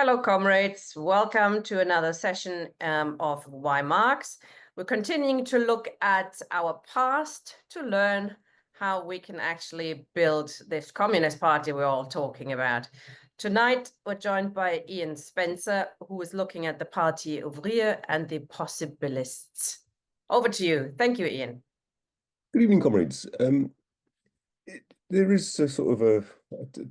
Hello, comrades. Welcome to another session of Why Marx. We're continuing to look at our past to learn how we can actually build this Communist Party we're all talking about. Tonight, we're joined by Ian Spencer, who is looking at the Parti Ouvrier and the Possibilists. Over to you. Thank you, Ian. Good evening, comrades. There is a sort of a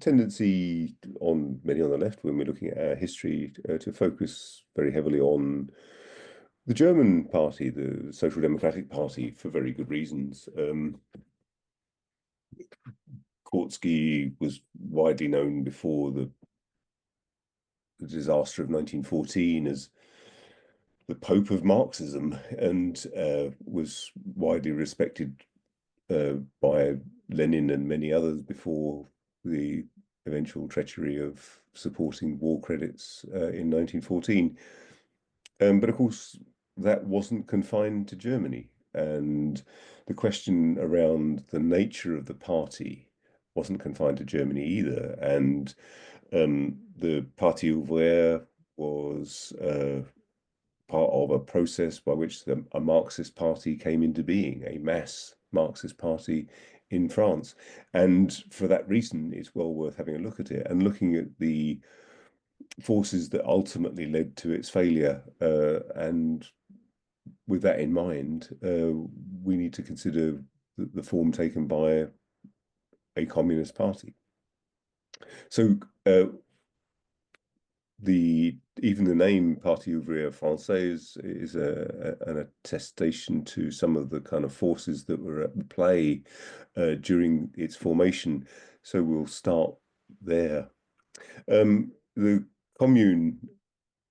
tendency on many on the left when we're looking at our history to focus very heavily on the German party, the Social Democratic Party, for very good reasons. Kautsky was widely known before the disaster of 1914 as the Pope of Marxism, and was widely respected by Lenin and many others before the eventual treachery of supporting war credits in 1914. But of course, that wasn't confined to Germany. And the question around the nature of the party wasn't confined to Germany either. And the Parti Ouvrier was part of a process by which a Marxist party came into being, a mass Marxist party in France. And for that reason, it's well worth having a look at it and looking at the forces that ultimately led to its failure. And with that in mind, we need to consider the form taken by a communist party. So even the name Parti Ouvrier Français is an attestation to some of the kind of forces that were at play during its formation. So we'll start there. The Commune,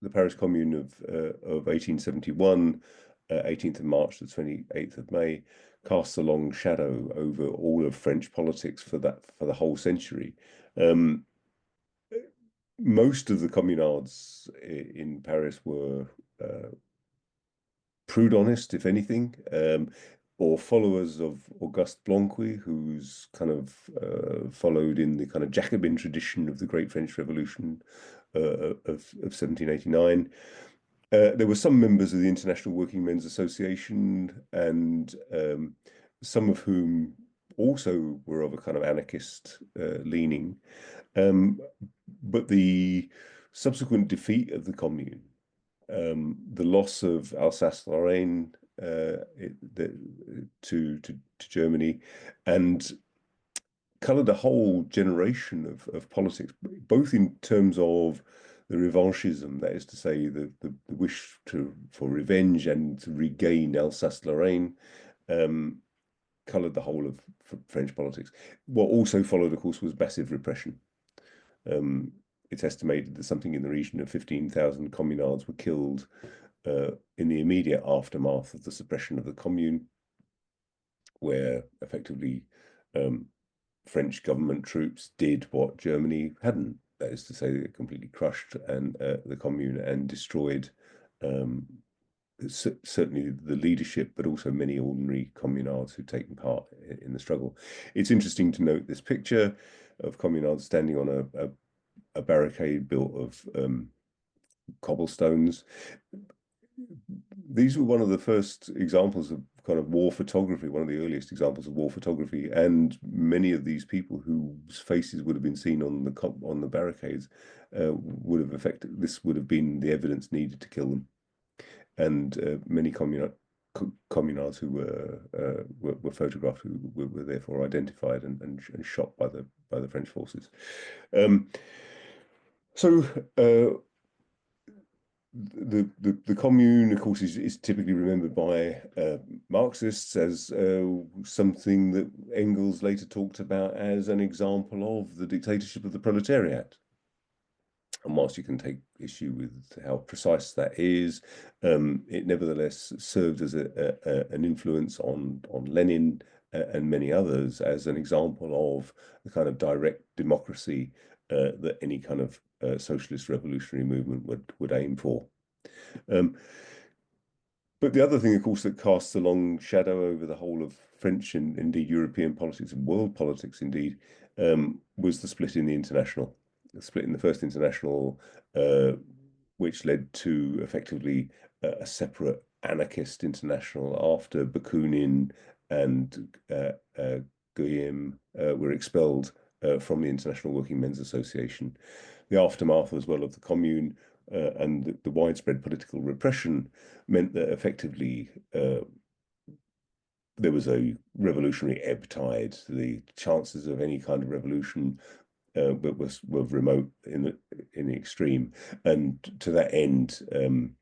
the Paris Commune of 1871, 18th of March to 28th of May, casts a long shadow over all of French politics for the whole century. Most of the communards in Paris were Proudhonist, if anything, or followers of Auguste Blanqui, who's kind of followed in the kind of Jacobin tradition of the Great French Revolution of 1789. There were some members of the International Working Men's Association, and some of whom also were of a kind of anarchist leaning. But the subsequent defeat of the Commune, the loss of Alsace-Lorraine to Germany, and coloured a whole generation of politics, both in terms of the revanchism, that is to say, the wish for revenge and to regain Alsace-Lorraine, coloured the whole of French politics. What also followed, of course, was massive repression. It's estimated that something in the region of 15,000 communards were killed in the immediate aftermath of the suppression of the Commune, where effectively French government troops did what Germany hadn't. That is to say, they completely crushed the Commune and destroyed certainly the leadership, but also many ordinary communards who'd taken part in the struggle. It's interesting to note this picture of communards standing on a barricade built of cobblestones. These were one of the first examples of kind of war photography, one of the earliest examples of war photography, and many of these people whose faces would have been seen on the barricades would have been the evidence needed to kill them. And many communards who were photographed who were therefore identified and shot by the French forces. So the Commune, of course, is typically remembered by Marxists as something that Engels later talked about as an example of the dictatorship of the proletariat. And whilst you can take issue with how precise that is, it nevertheless served as an influence on Lenin and many others as an example of the kind of direct democracy that any kind of socialist revolutionary movement would aim for. But the other thing, of course, that casts a long shadow over the whole of French and indeed European politics and world politics indeed was the split in the International. split in the First International, which led to effectively a separate anarchist international after Bakunin and Guillaume were expelled from the International Working Men's Association. The aftermath as well of the Commune and the widespread political repression meant that effectively there was a revolutionary ebb tide. The chances of any kind of revolution were remote in the extreme, and to that end, and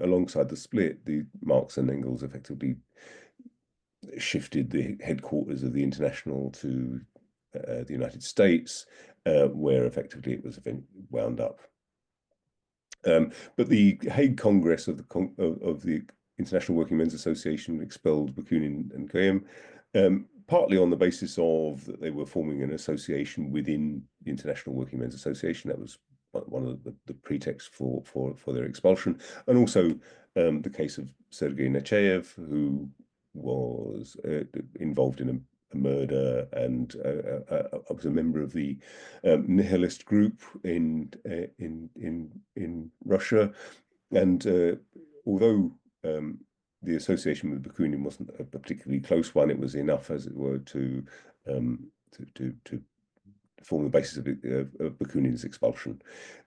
alongside the split, the Marx and Engels effectively shifted the headquarters of the International to the United States, where effectively it was wound up. But the Hague Congress of the International Working Men's Association expelled Bakunin and Guillaume, partly on the basis of that they were forming an association within the International Working Men's Association. That was one of the pretexts for their expulsion, and also the case of Sergei Nechayev, who was involved in a murder and was a member of the nihilist group in Russia, and although the association with Bakunin wasn't a particularly close one, it was enough, as it were, to form the basis of Bakunin's expulsion.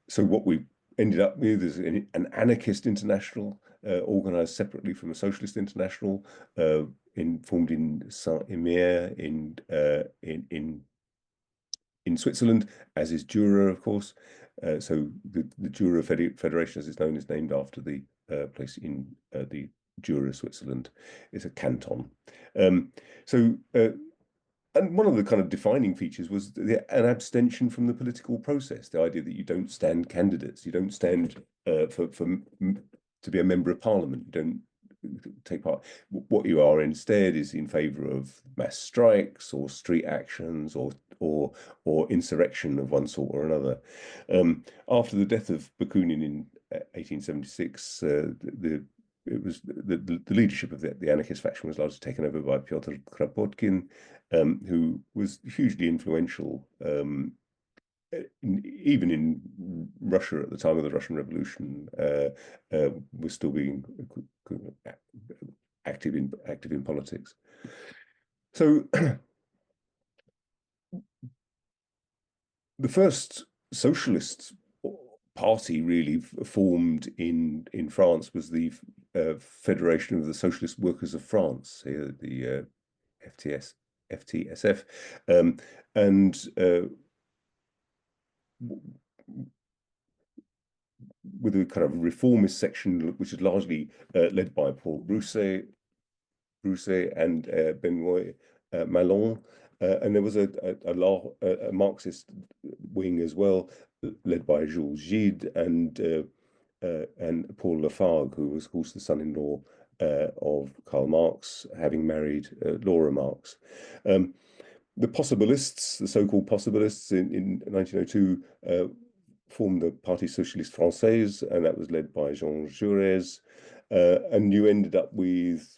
So what we ended up with is an anarchist international organized separately from a socialist international, formed in Saint-Imier in Switzerland, as is Jura, of course. So the Jura Federation, as it's known, is named after the place in the Jura, Switzerland. It's a canton. And one of the kind of defining features was an abstention from the political process. The idea that you don't stand candidates, you don't stand to be a member of parliament, you don't take part. What you are instead is in favour of mass strikes or street actions or insurrection of one sort or another. After the death of Bakunin in 1876, it was the leadership of the anarchist faction was largely taken over by Pyotr Kropotkin, who was hugely influential, even in Russia at the time of the Russian Revolution, was still being active in politics. So the first socialist party really formed in France was the Federation of the Socialist Workers of France, the FTSF, and with a kind of reformist section, which is largely led by Paul Broussais and Benoît Malon. And there was a Marxist wing as well, led by Jules Gide and Paul Lafargue, who was, of course, the son-in-law of Karl Marx, having married Laura Marx. The Possibilists, the so-called Possibilists, in 1902 formed the Parti Socialiste Français, and that was led by Jean Jaurès. And you ended up with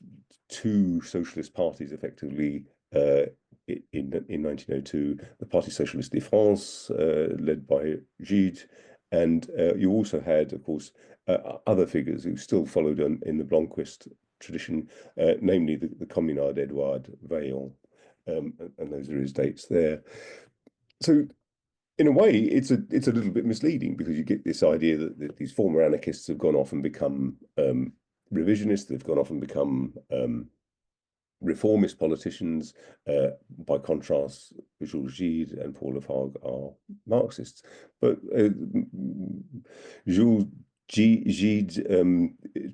two socialist parties, effectively, in 1902, the Parti Socialiste de France, led by Gide, and you also had, of course, other figures who still followed in the Blanquist tradition, namely the communard Edouard Vaillant, and those are his dates there. So, in a way, it's a little bit misleading, because you get this idea that these former anarchists have gone off and become revisionists. They've gone off and become reformist politicians. By contrast, Jules Gide and Paul Lafargue are Marxists. But Jules Gide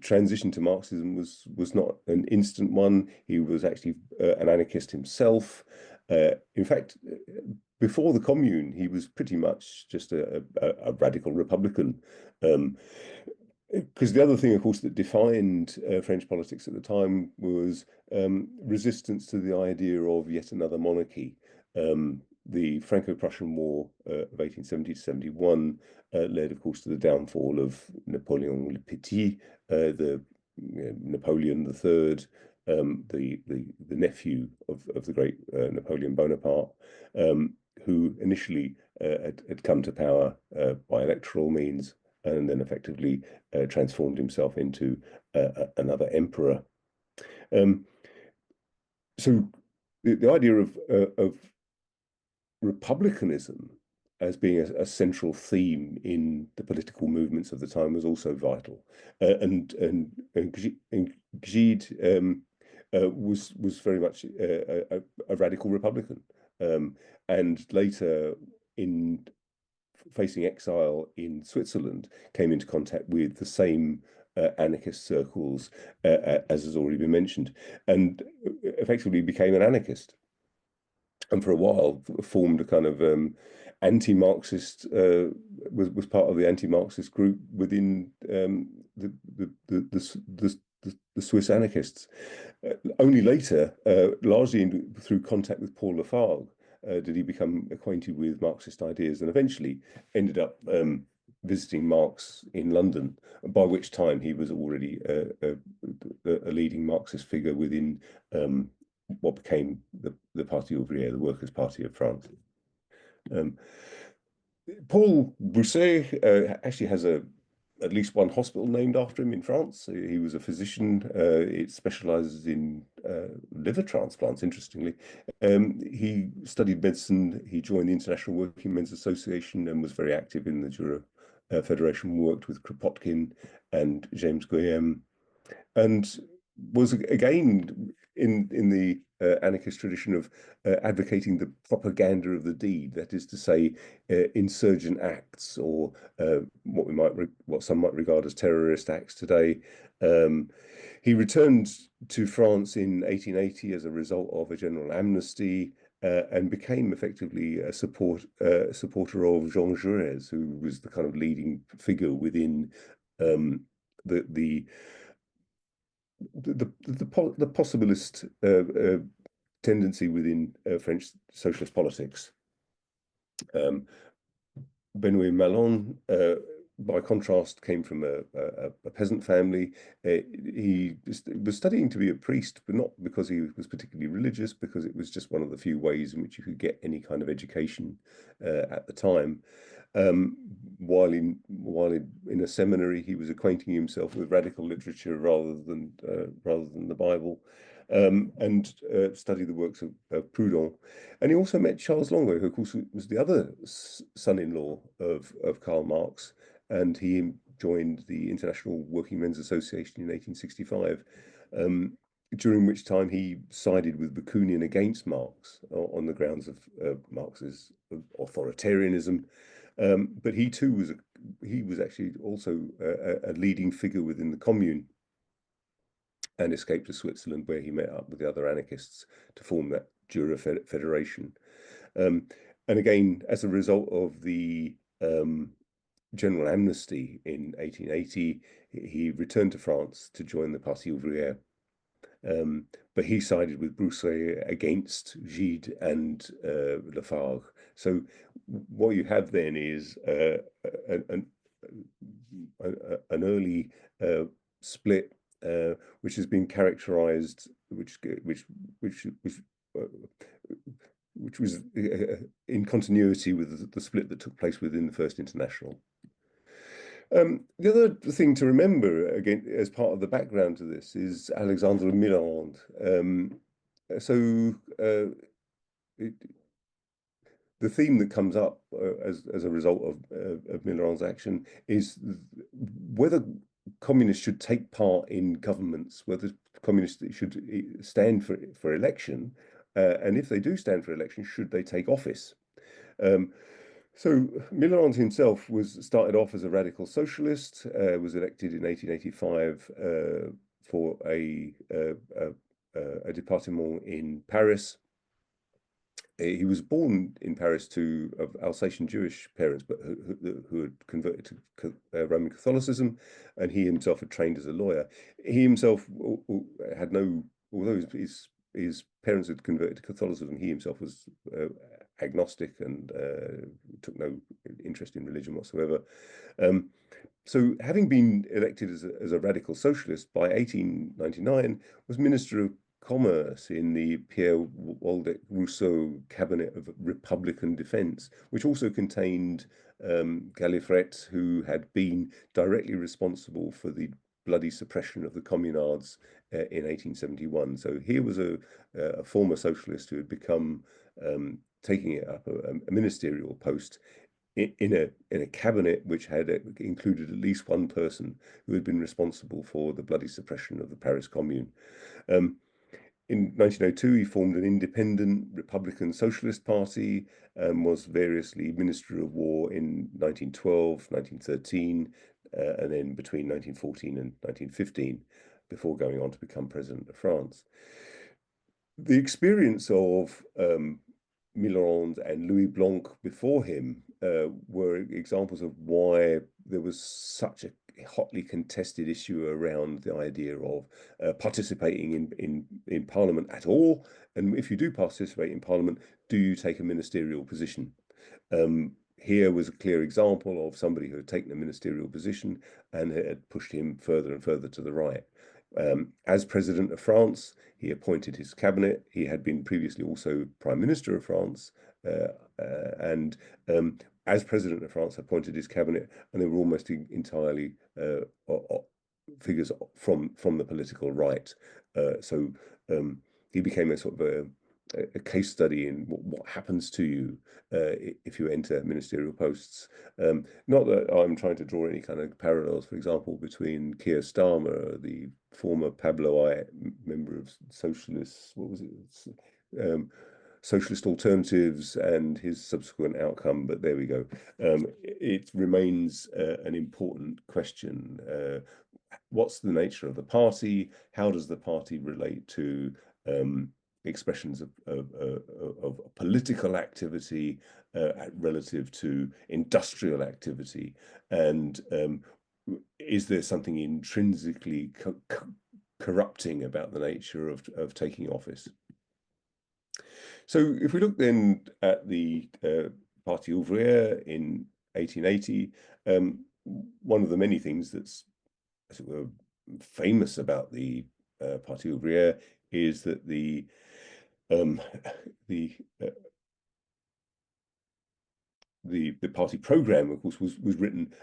transition to Marxism was not an instant one. He was actually an anarchist himself. In fact, before the Commune, he was pretty much just a radical Republican. Because the other thing, of course, that defined French politics at the time was resistance to the idea of yet another monarchy. The Franco-Prussian War of 1870 to 71 led, of course, to the downfall of Napoleon le Petit, Napoleon III, the nephew of the great Napoleon Bonaparte, who initially had come to power by electoral means, and then effectively transformed himself into another emperor. So the idea of republicanism as being a central theme in the political movements of the time was also vital, and Gide was very much a radical Republican, and later, in facing exile in Switzerland, came into contact with the same anarchist circles as has already been mentioned, and effectively became an anarchist, and for a while formed a kind of anti-Marxist, was part of the anti-Marxist group within the Swiss anarchists. Only later, largely through contact with Paul Lafargue, did he become acquainted with Marxist ideas, and eventually ended up visiting Marx in London, by which time he was already a leading Marxist figure within what became the Parti Ouvrier, the Workers' Party of France. Paul Broussais actually has at least one hospital named after him in France. He was a physician. It specializes in liver transplants, interestingly. He studied medicine. He joined the International Working Men's Association and was very active in the Jura Federation, worked with Kropotkin and James Guillaume, and was again in the anarchist tradition of advocating the propaganda of the deed, that is to say, insurgent acts, or what some might regard as terrorist acts today. He returned to France in 1880 as a result of a general amnesty, and became effectively a supporter of Jean Jaurès, who was the kind of leading figure within the possibilist tendency within French socialist politics. Benoît Malon, by contrast, came from a peasant family. He was studying to be a priest, but not because he was particularly religious, because it was just one of the few ways in which you could get any kind of education at the time. While in a seminary, he was acquainting himself with radical literature rather than the Bible, and studied the works of Proudhon. And he also met Charles Longuet, who of course was the other son-in-law of Karl Marx, and he joined the International Working Men's Association in 1865. During which time he sided with Bakunin against Marx on the grounds of Marx's authoritarianism. But he too was actually also a leading figure within the Commune, and escaped to Switzerland, where he met up with the other anarchists to form that Jura Federation. And again, as a result of the general amnesty in 1880, he returned to France to join the Parti Ouvrier. But he sided with Broussais against Gide and Lafargue. So what you have then is an early split, which has been characterized, which was in continuity with the split that took place within the First International. The other thing to remember, again, as part of the background to this, is Alexandre Millerand. The theme that comes up as a result of Millerand's action is whether communists should take part in governments, whether communists should stand for election, and if they do stand for election, should they take office? So Millerand himself started off as a radical socialist, was elected in 1885 for a département in Paris. He was born in Paris of Alsatian Jewish parents, but who had converted to Roman Catholicism, and he himself had trained as a lawyer. He himself had although his parents had converted to Catholicism, he himself was agnostic and took no interest in religion whatsoever. So having been elected as a radical socialist by 1899, was Minister of Commerce in the Pierre Waldeck Rousseau Cabinet of Republican Defense, which also contained Gallifret, who had been directly responsible for the bloody suppression of the communards in 1871. So here was a former socialist who had become taking it up a ministerial post in a cabinet which had included at least one person who had been responsible for the bloody suppression of the Paris Commune. In 1902, he formed an independent Republican Socialist Party and was variously Minister of War in 1912, 1913, and then between 1914 and 1915, before going on to become President of France. The experience of Mitterrand and Louis Blanc before him were examples of why there was such a hotly contested issue around the idea of participating in Parliament at all. And if you do participate in Parliament, do you take a ministerial position? Here was a clear example of somebody who had taken a ministerial position and had pushed him further and further to the right. As President of France, he appointed his cabinet. He had been previously also Prime Minister of France, and as President of France, appointed his cabinet, and they were almost entirely figures from the political right. So he became a sort of a case study in what happens to you if you enter ministerial posts. Not that I'm trying to draw any kind of parallels, for example, between Keir Starmer, the former Pabloite member of Socialists, what was it? Socialist Alternatives, and his subsequent outcome, but there we go. It remains an important question. What's the nature of the party? How does the party relate to expressions of political activity relative to industrial activity? And is there something intrinsically corrupting about the nature of taking office? So if we look then at the Parti Ouvrier in 1880, one of the many things that's, as it were, famous about the Parti Ouvrier is that the party program, of course, was written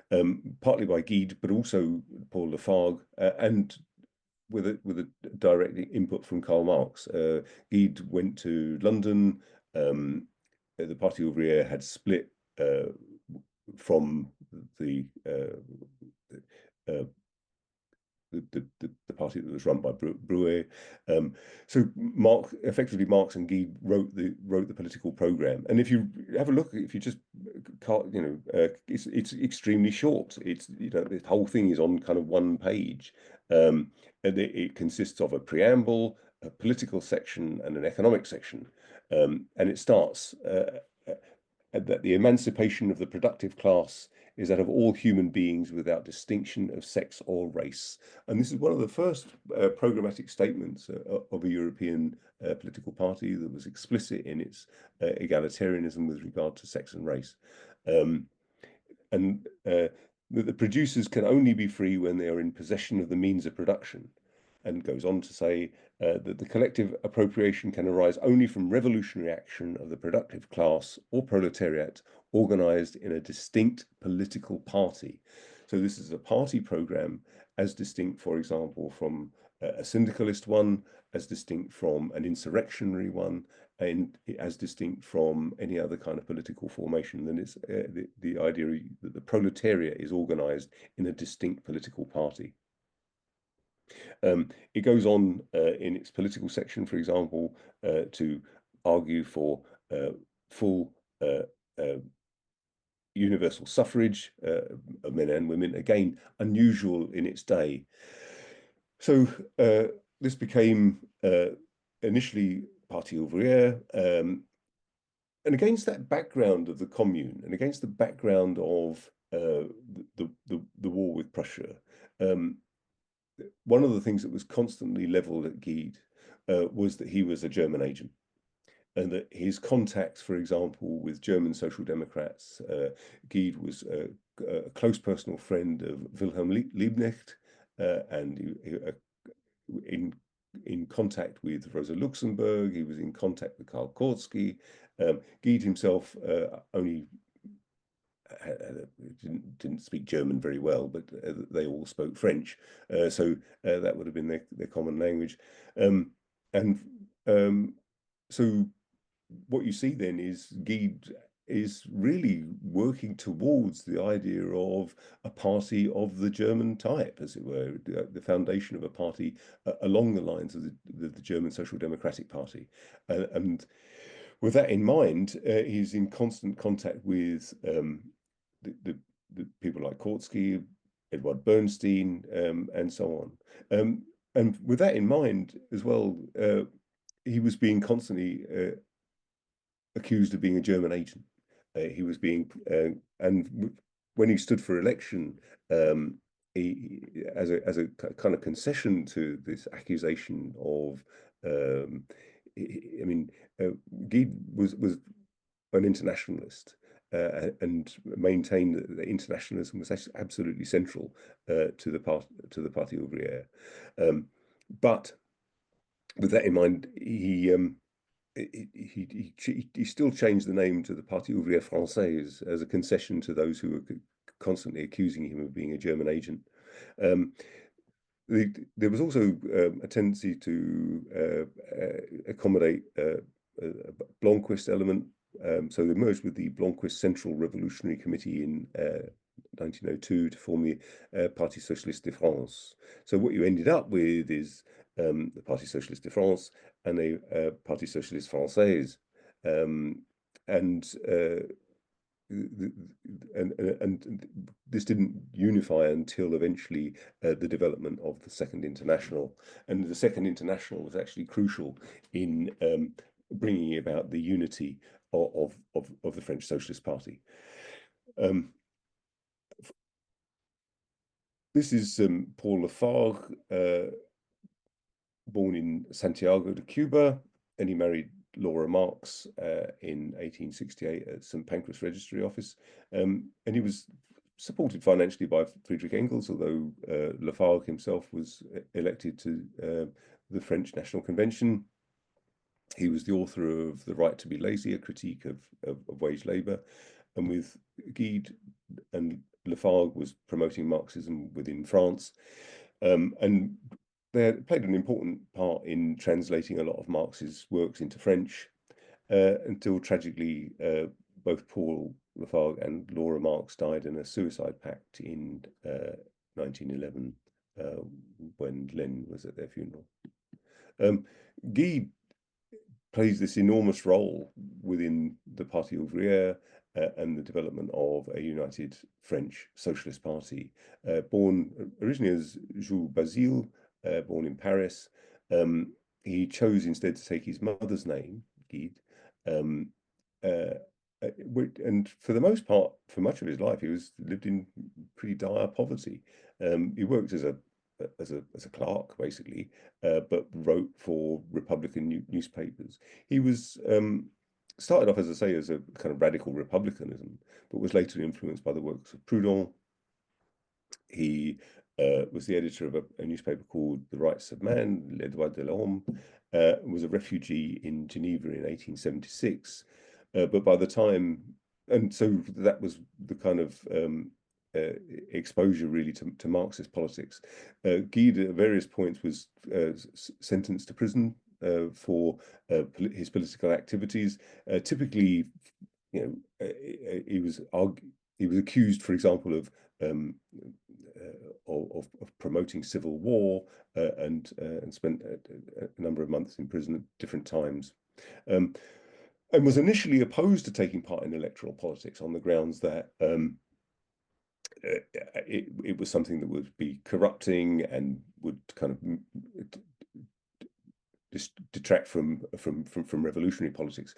partly by Guide, but also Paul Lafargue, and with a direct input from Karl Marx. Guide went to London. The Parti Ouvrier had split from the party that was run by Brouet. So effectively Marx and Guide wrote the political program. And if you have a look, if you just it's extremely short. It's the whole thing is on kind of one page, and it consists of a preamble, a political section, and an economic section. And it starts that the emancipation of the productive class is that of all human beings without distinction of sex or race. And this is one of the first programmatic statements of a European political party that was explicit in its egalitarianism with regard to sex and race. And that the producers can only be free when they are in possession of the means of production, and goes on to say that the collective appropriation can arise only from revolutionary action of the productive class or proletariat organized in a distinct political party. So this is a party program as distinct, for example, from a syndicalist one, as distinct from an insurrectionary one, and as distinct from any other kind of political formation. Then it's the idea that the proletariat is organized in a distinct political party. It goes on in its political section, for example, to argue for full universal suffrage of men and women, again, unusual in its day. So this became initially Parti Ouvrier, and against that background of the Commune, and against the background of the war with Prussia, one of the things that was constantly leveled at Guide was that he was a German agent, and that his contacts, for example, with German Social Democrats, Guide was a close personal friend of Wilhelm Liebknecht, and in in contact with Rosa Luxemburg. He was in contact with Karl Kautsky. Gide himself only didn't speak German very well, but they all spoke French, so that would have been their common language. And so what you see then is Gide is really working towards the idea of a party of the German type, as it were, the foundation of a party along the lines of the German Social Democratic Party. And with that in mind, he's in constant contact with the people like Kautsky, Edward Bernstein, and so on. And with that in mind as well, he was being constantly accused of being a German agent. He was being, and when he stood for election, he, as a kind of concession to this accusation of, I mean, Gide was an internationalist. And maintained that internationalism was absolutely central to the Parti Ouvrier. But with that in mind, he still changed the name to the Parti Ouvrier Français as a concession to those who were constantly accusing him of being a German agent. There was also a tendency to accommodate a Blomquist element. So they merged with the Blomquist Central Revolutionary Committee in 1902 to form the Parti Socialiste de France. So what you ended up with is the Parti Socialiste de France and a Parti Socialiste Française. And this didn't unify until eventually the development of the Second International. And the Second International was actually crucial in bringing about the unity of the French Socialist Party. This is Paul Lafargue, born in Santiago de Cuba, and he married Laura Marx in 1868 at St. Pancras Registry Office. And he was supported financially by Friedrich Engels, although Lafargue himself was elected to the French National Convention. He was the author of The Right to be Lazy, a critique of wage labour. And with Gide and Lafargue was promoting Marxism within France. And they played an important part in translating a lot of Marx's works into French, until tragically both Paul Lafargue and Laura Marx died in a suicide pact in 1911 when Lenin was at their funeral. Guy plays this enormous role within the Parti Ouvrier and the development of a united French Socialist Party. Born originally as Jules Basile, born in Paris, he chose instead to take his mother's name, Gide, and for the most part, for much of his life, he lived in pretty dire poverty. He worked as a clerk, basically, but wrote for Republican newspapers. He was started off, as I say, as a kind of radical republicanism, but was later influenced by the works of Proudhon. He was the editor of a newspaper called The Rights of Man, Les Droits de l'Homme, was a refugee in Geneva in 1876. But by the time, and so that was the kind of exposure really to Marxist politics. Gide at various points was sentenced to prison for his political activities. Typically, he was accused, for example, of promoting civil war and spent a number of months in prison at different times. And was initially opposed to taking part in electoral politics on the grounds that it was something that would be corrupting and would kind of detract from revolutionary politics,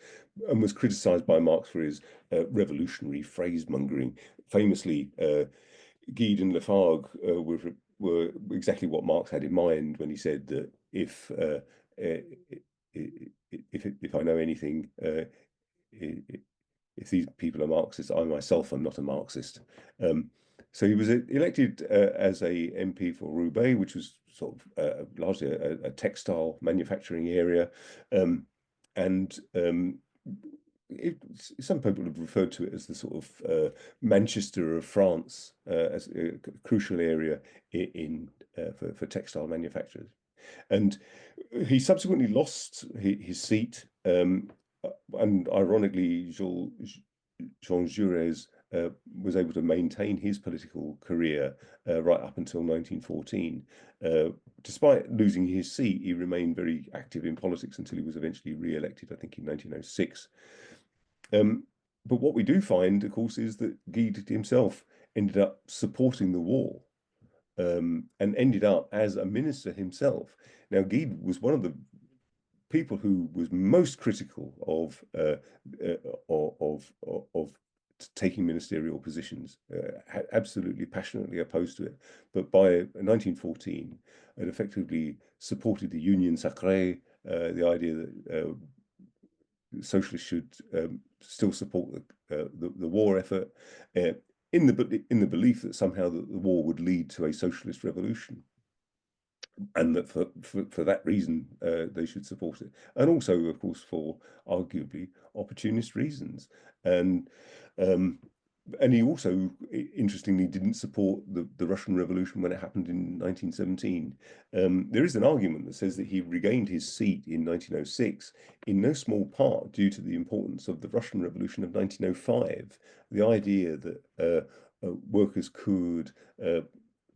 and was criticized by Marx for his revolutionary phrasemongering. Famously, Gide and Lafargue were exactly what Marx had in mind when he said that if I know anything, if these people are Marxists, I myself am not a Marxist. So he was elected as a MP for Roubaix, which was sort of largely a textile manufacturing area, and some people have referred to it as the sort of Manchester of France, as a crucial area for textile manufacturers. And he subsequently lost his seat, and ironically, Jean Jaurès was able to maintain his political career right up until 1914. Despite losing his seat, he remained very active in politics until he was eventually re-elected, I think, in 1906. But what we do find, of course, is that Guy himself ended up supporting the war, and ended up as a minister himself. Now, Guy was one of the people who was most critical of taking ministerial positions, absolutely passionately opposed to it. But by 1914, it effectively supported the Union Sacrée, the idea that socialists should still support the war effort, in the belief that somehow the war would lead to a socialist revolution, and that for that reason they should support it, and also, of course, for arguably opportunist reasons. And he also, interestingly, didn't support the Russian Revolution when it happened in 1917. There is an argument that says that he regained his seat in 1906 in no small part due to the importance of the Russian Revolution of 1905. The idea that workers could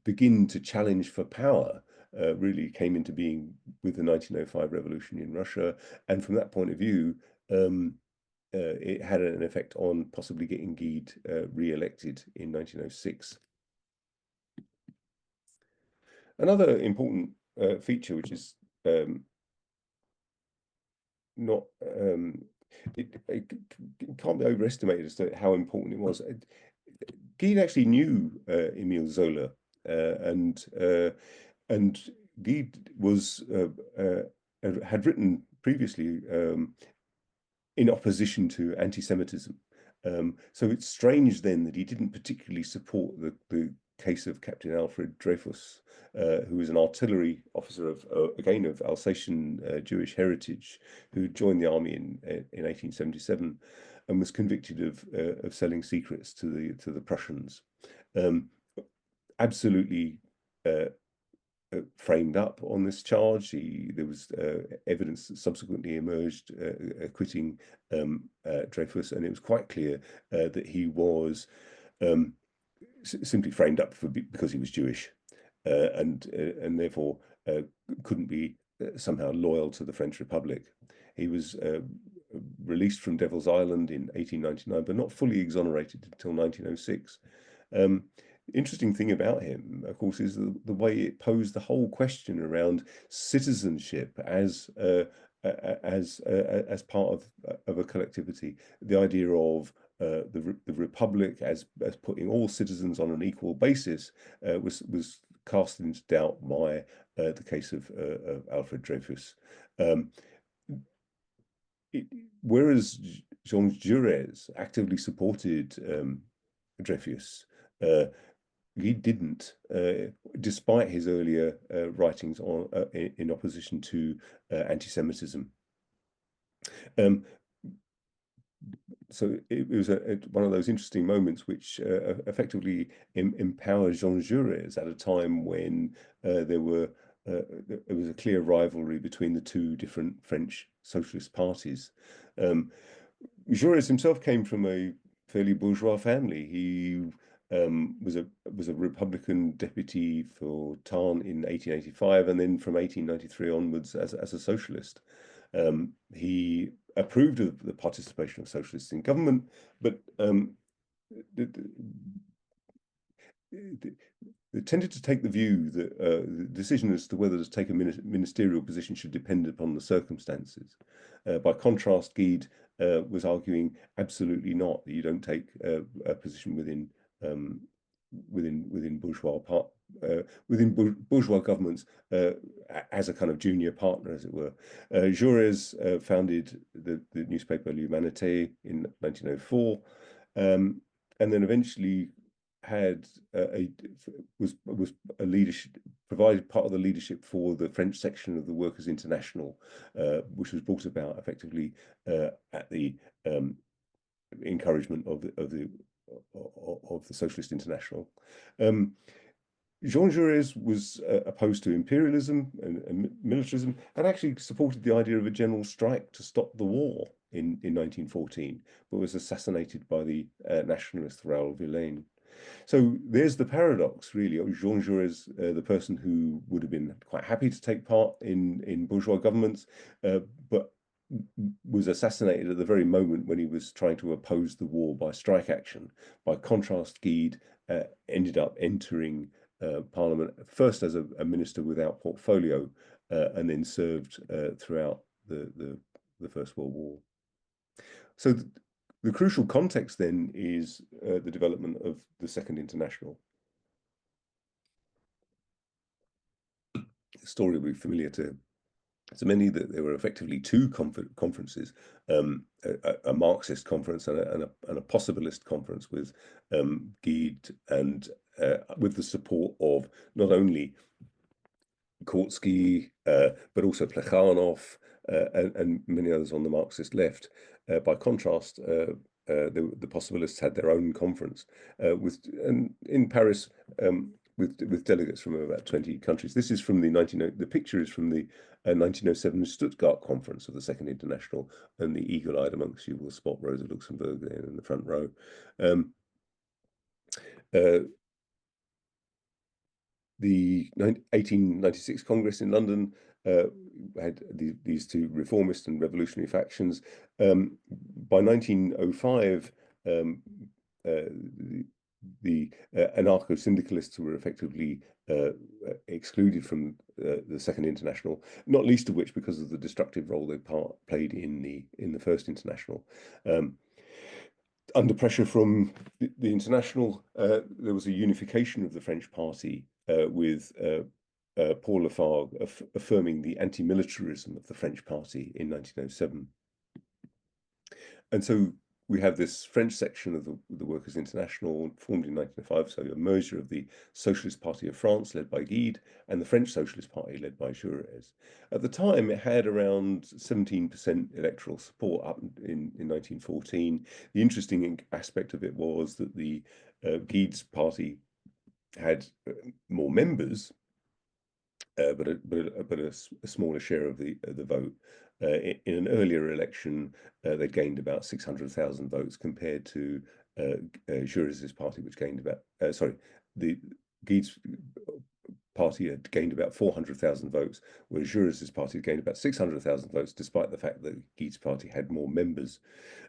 begin to challenge for power really came into being with the 1905 revolution in Russia. And from that point of view, it had an effect on possibly getting Guy re-elected in 1906. Another important feature, which is not it can't be overestimated as to how important it was. Guy actually knew Emile Zola, and Guy was had written previously in opposition to anti-Semitism. So it's strange then that he didn't particularly support the case of Captain Alfred Dreyfus, who was an artillery officer again of Alsatian Jewish heritage, who joined the army in 1877 and was convicted of selling secrets to the Prussians. Absolutely framed up on this charge. There was evidence that subsequently emerged acquitting Dreyfus, and it was quite clear that he was simply framed up because he was Jewish, and therefore couldn't be somehow loyal to the French Republic. He was released from Devil's Island in 1899, but not fully exonerated until 1906. Interesting thing about him, of course, is the way it posed the whole question around citizenship as part of a collectivity. The idea of the republic as putting all citizens on an equal basis was cast into doubt by the case of Alfred Dreyfus. Whereas Jean Jaurès actively supported Dreyfus, he didn't, despite his earlier writings in opposition to anti-Semitism. So it was one of those interesting moments which effectively empowered Jean Jaurès at a time when there was a clear rivalry between the two different French socialist parties. Jaurès himself came from a fairly bourgeois family. He was a Republican deputy for Tarn in 1885, and then from 1893 onwards as a socialist. He approved of the participation of socialists in government, but they tended to take the view that the decision as to whether to take a ministerial position should depend upon the circumstances. By contrast, Guy was arguing absolutely not, that you don't take a position within bourgeois governments as a kind of junior partner, as it were. Jaurès founded the newspaper L'Humanité in 1904, and then eventually had was a leadership provided part of the leadership for the French section of the Workers' International, which was brought about effectively at the encouragement of the Socialist International. Jean Jaurès was opposed to imperialism and militarism, and actually supported the idea of a general strike to stop the war in 1914, but was assassinated by the nationalist Raoul Villaine. So there's the paradox, really, of Jean Jaurès, the person who would have been quite happy to take part in bourgeois governments, but was assassinated at the very moment when he was trying to oppose the war by strike action. By contrast, Guide ended up entering Parliament first as a minister without portfolio, and then served throughout the First World War. So the crucial context then is the development of the Second International. The story will be familiar to many, that there were effectively two conferences, a Marxist conference and a Possibilist conference, with Guide and with the support of not only Kautsky, but also Plekhanov, and many others on the Marxist left. By contrast, the Possibilists had their own conference in Paris, with delegates from about 20 countries. This is from the picture is from the 1907 Stuttgart conference of the Second International, and the eagle-eyed amongst you will spot Rosa Luxemburg there in the front row. The 1896 Congress in London had these two reformist and revolutionary factions. By 1905, the anarcho-syndicalists were effectively excluded from the Second International, not least of which because of the destructive role they played in the First International. Under pressure from the International, there was a unification of the French Party, with Paul Lafargue affirming the anti-militarism of the French Party in 1907. And so we have this French section of the Workers' International formed in 1905, so a merger of the Socialist Party of France, led by Guide, and the French Socialist Party, led by Jaurès. At the time, it had around 17% electoral support up in 1914. The interesting aspect of it was that the Guide's party had more members, but a smaller share of the vote. In an earlier election, they gained about 600,000 votes compared to Jaurès's party, which gained about the Guide's party had gained about 400,000 votes, whereas Jaurès's party had gained about 600,000 votes, despite the fact that Guide's party had more members.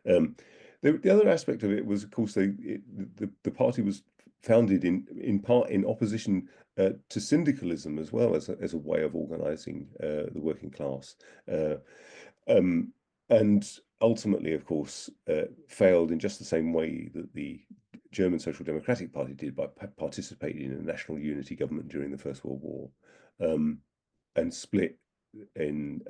The other aspect of it was, of course, the party was founded in part in opposition to syndicalism, as well as a way of organizing the working class, and ultimately, of course, failed in just the same way that the German Social Democratic Party did, by participating in a national unity government during the First World War, and split in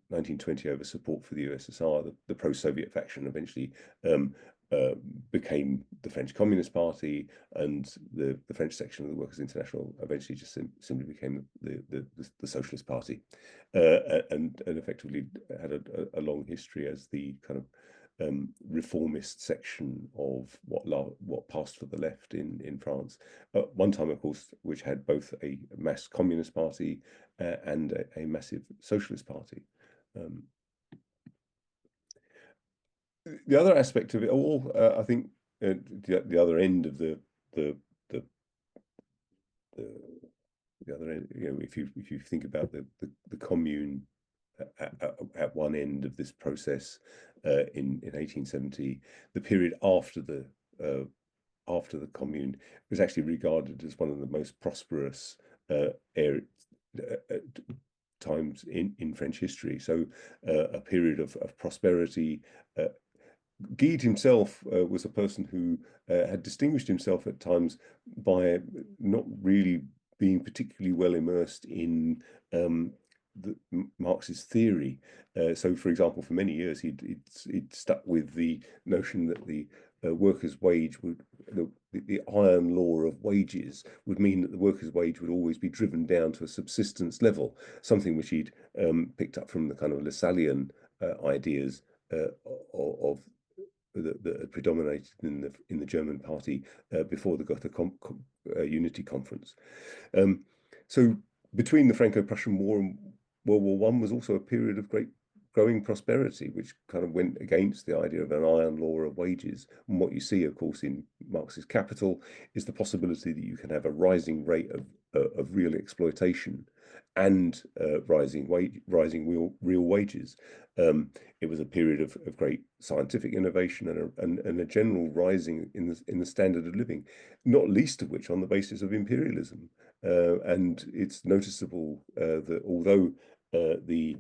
1920 over support for the USSR. The pro-Soviet faction eventually became the French Communist Party, and the French section of the Workers' International eventually just simply became the Socialist Party, and effectively had a long history as the kind of reformist section of what passed for the left in France. At one time, of course, which had both a mass communist party and a massive socialist party. The other aspect of it all, I think, the other end of the other end, if you think about the commune at one end of this process, in 1870, the period after the commune was actually regarded as one of the most prosperous times in French history. So a period of prosperity. Guide himself was a person who had distinguished himself at times by not really being particularly well immersed in Marxist theory. So, for example, for many years he'd stuck with the notion that the workers' wage the iron law of wages would mean that the worker's wage would always be driven down to a subsistence level, something which he'd picked up from the kind of Lassallean ideas of that had predominated in the German Party before the Gotha Unity Conference. So between the Franco-Prussian War and World War One was also a period of great growing prosperity, which kind of went against the idea of an iron law of wages. And what you see, of course, in Marx's Capital is the possibility that you can have a rising rate of real exploitation and rising real wages. It was a period of great scientific innovation and a general rising in the standard of living, not least of which on the basis of imperialism. And it's noticeable that although the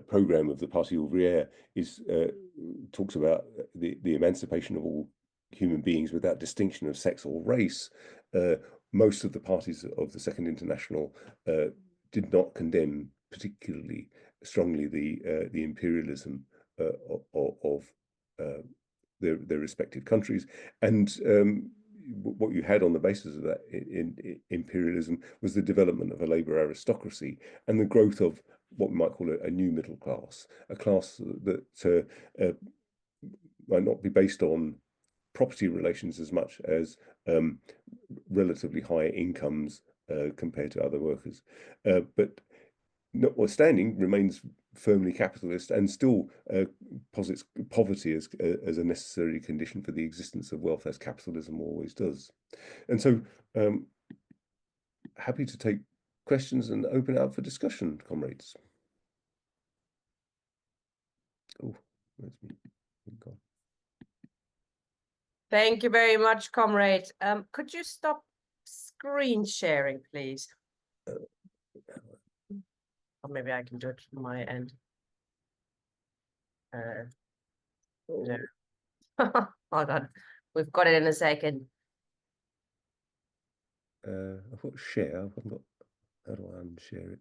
program of the Parti Ouvrier talks about the emancipation of all human beings without distinction of sex or race, most of the parties of the Second International did not condemn particularly strongly the imperialism of their respective countries. And what you had on the basis of that in imperialism was the development of a labor aristocracy and the growth of what we might call a new middle class, a class that might not be based on property relations as much as relatively high incomes compared to other workers. But notwithstanding, remains firmly capitalist and still posits poverty as a necessary condition for the existence of wealth, as capitalism always does. And so happy to take questions and open it up for discussion, comrades. Oh, where's me? Gone. Thank you very much, comrade. Could you stop screen sharing, please? Or maybe I can do it from my end. No. Hold on. We've got it in a second. I've got share. I've got. How do I unshare it?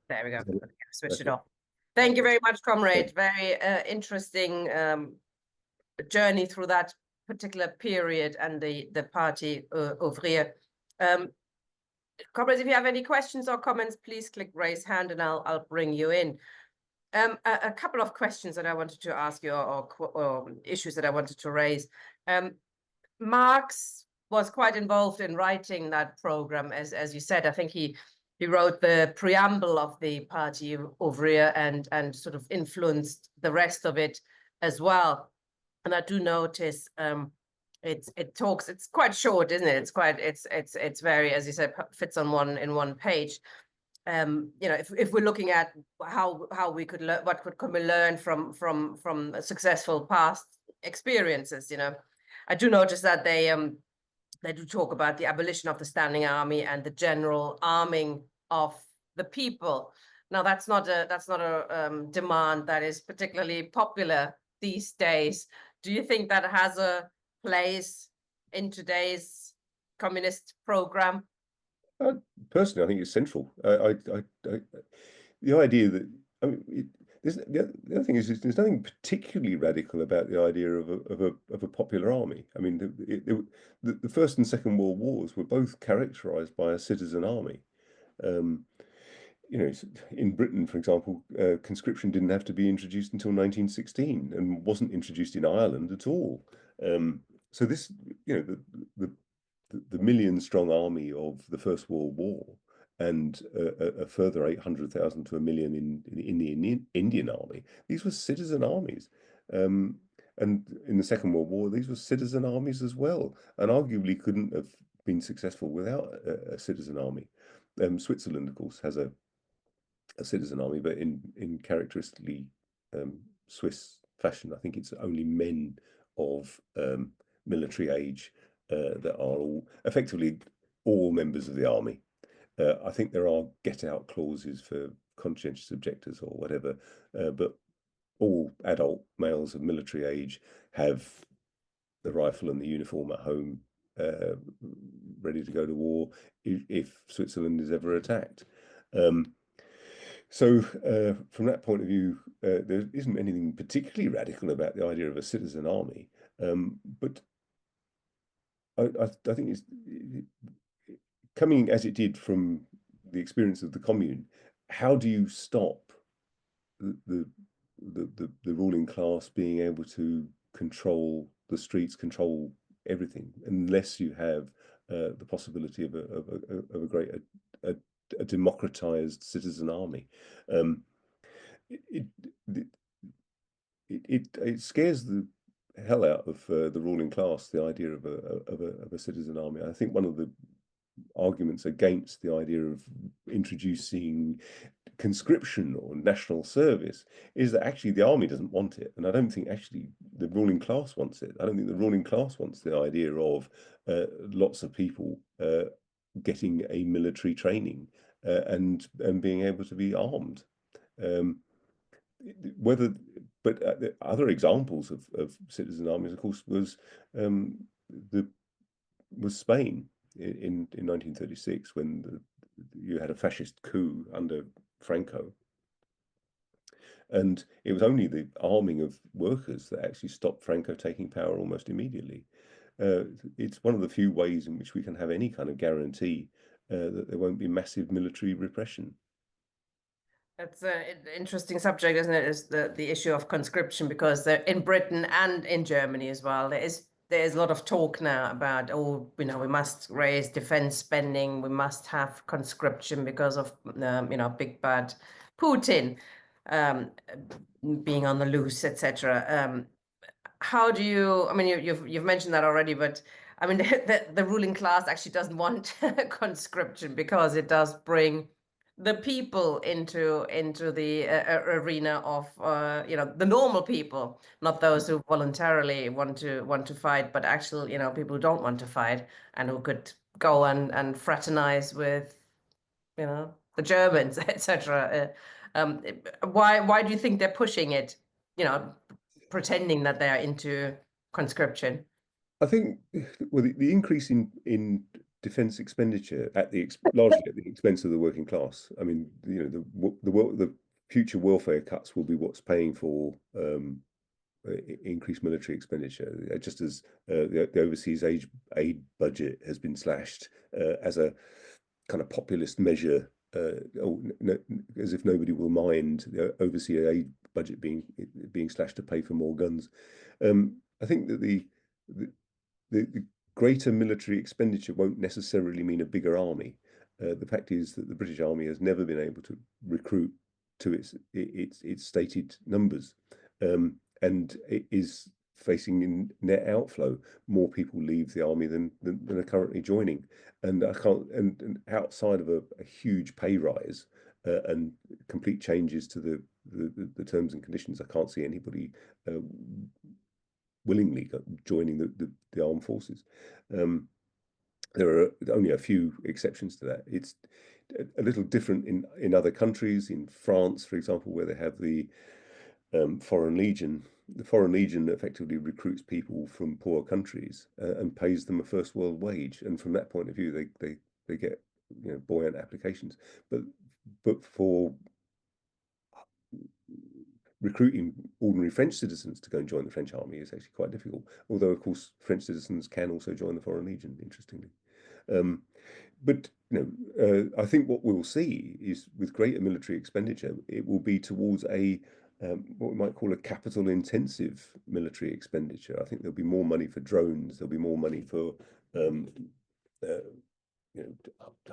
There we go. Okay, switch it it. off. Thank you very much, comrade. Very interesting journey through that particular period and the Parti Ouvrier. Comrades, if you have any questions or comments, please click raise hand and I'll bring you in. A couple of questions that I wanted to ask you or issues that I wanted to raise. Marx was quite involved in writing that program, as you said. I think he wrote the preamble of the Parti Ouvrier and sort of influenced the rest of it as well. And I do notice it's quite short, isn't it? It's very, as you said, fits on one page. If we're looking at how we could learn, what can we learn from successful past experiences, I do notice that they do talk about the abolition of the standing army and the general arming of the people. Now that's not a demand that is particularly popular these days. Do you think that has a place in today's communist program? Personally, I think it's central. The idea that the other thing is there's nothing particularly radical about the idea of a popular army. I mean, the First and Second World Wars were both characterized by a citizen army. In Britain, for example, conscription didn't have to be introduced until 1916 and wasn't introduced in Ireland at all. So this, the million-strong army of the First World War and a further 800,000 to 1 million in the Indian army. These were citizen armies. And in the Second World War, these were citizen armies as well, and arguably couldn't have been successful without a citizen army. Switzerland, of course, has a citizen army, but in characteristically Swiss fashion. I think it's only men of military age that are effectively all members of the army. I think there are get-out clauses for conscientious objectors or whatever, but all adult males of military age have the rifle and the uniform at home, ready to go to war if Switzerland is ever attacked. So, from that point of view, there isn't anything particularly radical about the idea of a citizen army, but I think it's coming as it did from the experience of the commune. How do you stop the the ruling class being able to control the streets, control everything, unless you have the possibility of a great a, a democratized citizen army? Um, it, it it scares the hell out of the ruling class, the idea of a citizen army. I think one of the arguments against the idea of introducing conscription or national service is that actually the army doesn't want it, and I don't think actually the ruling class wants it. I don't think the ruling class wants the idea of lots of people getting a military training and being able to be armed. Um, whether, but other examples of citizen armies, of course, the was Spain in 1936 when you had a fascist coup under Franco, and it was only the arming of workers that actually stopped Franco taking power almost immediately. It's one of the few ways in which we can have any kind of guarantee that there won't be massive military repression. That's an interesting subject, isn't it? Is the issue of conscription, because in Britain and in Germany as well, there is a lot of talk now about, oh, we must raise defense spending, we must have conscription because of big bad Putin um, being on the loose, etc. How do you? I mean, you've mentioned that already, but I mean, the ruling class actually doesn't want conscription because it does bring the people into the arena of the normal people, not those who voluntarily want to fight, but actual people who don't want to fight and who could go and fraternize with the Germans, etc. Why do you think they're pushing it? Pretending that they are into conscription. I think well, the increase in defence expenditure largely at the expense of the working class. I mean, the future welfare cuts will be what's paying for increased military expenditure, just as the overseas aid budget has been slashed as a kind of populist measure, as if nobody will mind the overseas aid budget being slashed to pay for more guns. I think that the the greater military expenditure won't necessarily mean a bigger army. The fact is that the British Army has never been able to recruit to its stated numbers, and it is facing in net outflow. More people leave the army than are currently joining, and I can't. And outside of a huge pay rise and complete changes to the terms and conditions, I can't see anybody willingly joining the armed forces. There are only a few exceptions to that. It's a little different in other countries. In France, for example, where they have the Foreign Legion. The Foreign Legion effectively recruits people from poor countries and pays them a first world wage. And from that point of view, they get buoyant applications. But for recruiting ordinary French citizens to go and join the French army is actually quite difficult. Although, of course, French citizens can also join the Foreign Legion, interestingly. But I think what we'll see is with greater military expenditure, it will be towards a what we might call a capital intensive military expenditure. I think there'll be more money for drones, there'll be more money for uh,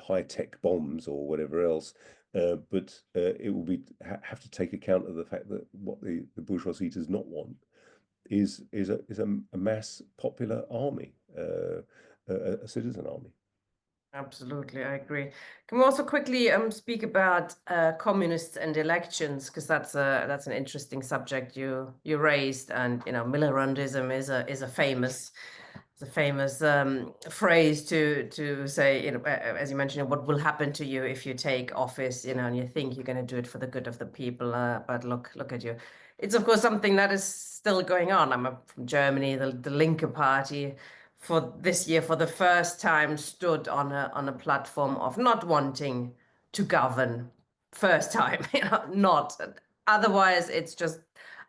high tech bombs or whatever else. But it will have to take account of the fact that what the bourgeoisie does not want is a mass popular army, a citizen army. Absolutely, I agree. Can we also quickly speak about communists and elections, because that's an interesting subject you raised, and Millerandism is a famous phrase to say, as you mentioned, what will happen to you if you take office, and you think you're going to do it for the good of the people, but look at you. It's of course something that is still going on. I'm from Germany. The Linke Party for this year, for the first time, stood on a platform of not wanting to govern first time, not. Otherwise, it's just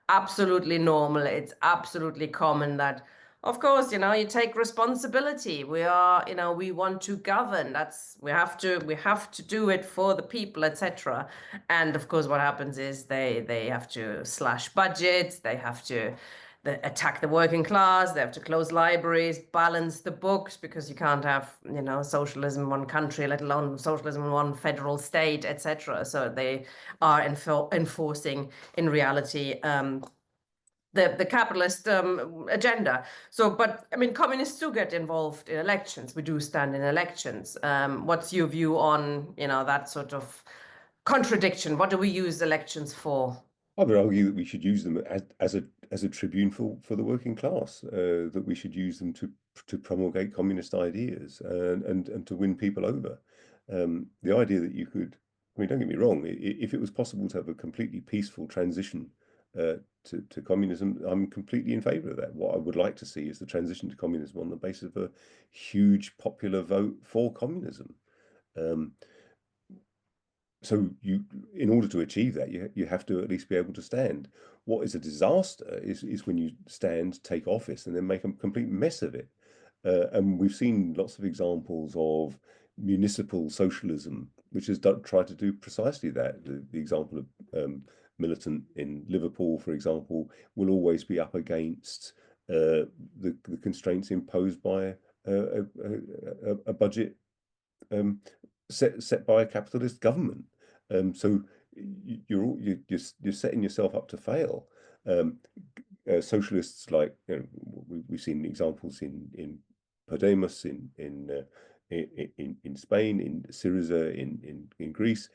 absolutely normal. It's absolutely common that, of course, you take responsibility. We are, we want to govern. We have to do it for the people, etc. And of course, what happens is they have to slash budgets. They have to attack the working class. They have to close libraries, balance the books, because you can't have, socialism in one country, let alone socialism in one federal state, etc. So they are enforcing, in reality, the capitalist agenda. So, but I mean, communists do get involved in elections. We do stand in elections. What's your view on, that sort of contradiction? What do we use elections for? I would argue that we should use them as a tribune for the working class, that we should use them to promulgate communist ideas and to win people over. The idea that you could, I mean, don't get me wrong, if it was possible to have a completely peaceful transition to communism, I'm completely in favor of that. What I would like to see is the transition to communism on the basis of a huge popular vote for communism. So in order to achieve that, you have to at least be able to stand. What is a disaster is when you stand, take office, and then make a complete mess of it. And we've seen lots of examples of municipal socialism, which has tried to do precisely that. The example of militant in Liverpool, for example, will always be up against the constraints imposed by a budget set by a capitalist government. So you're setting yourself up to fail. Socialists, like, we've seen examples in Podemos in Spain, in Syriza in Greece,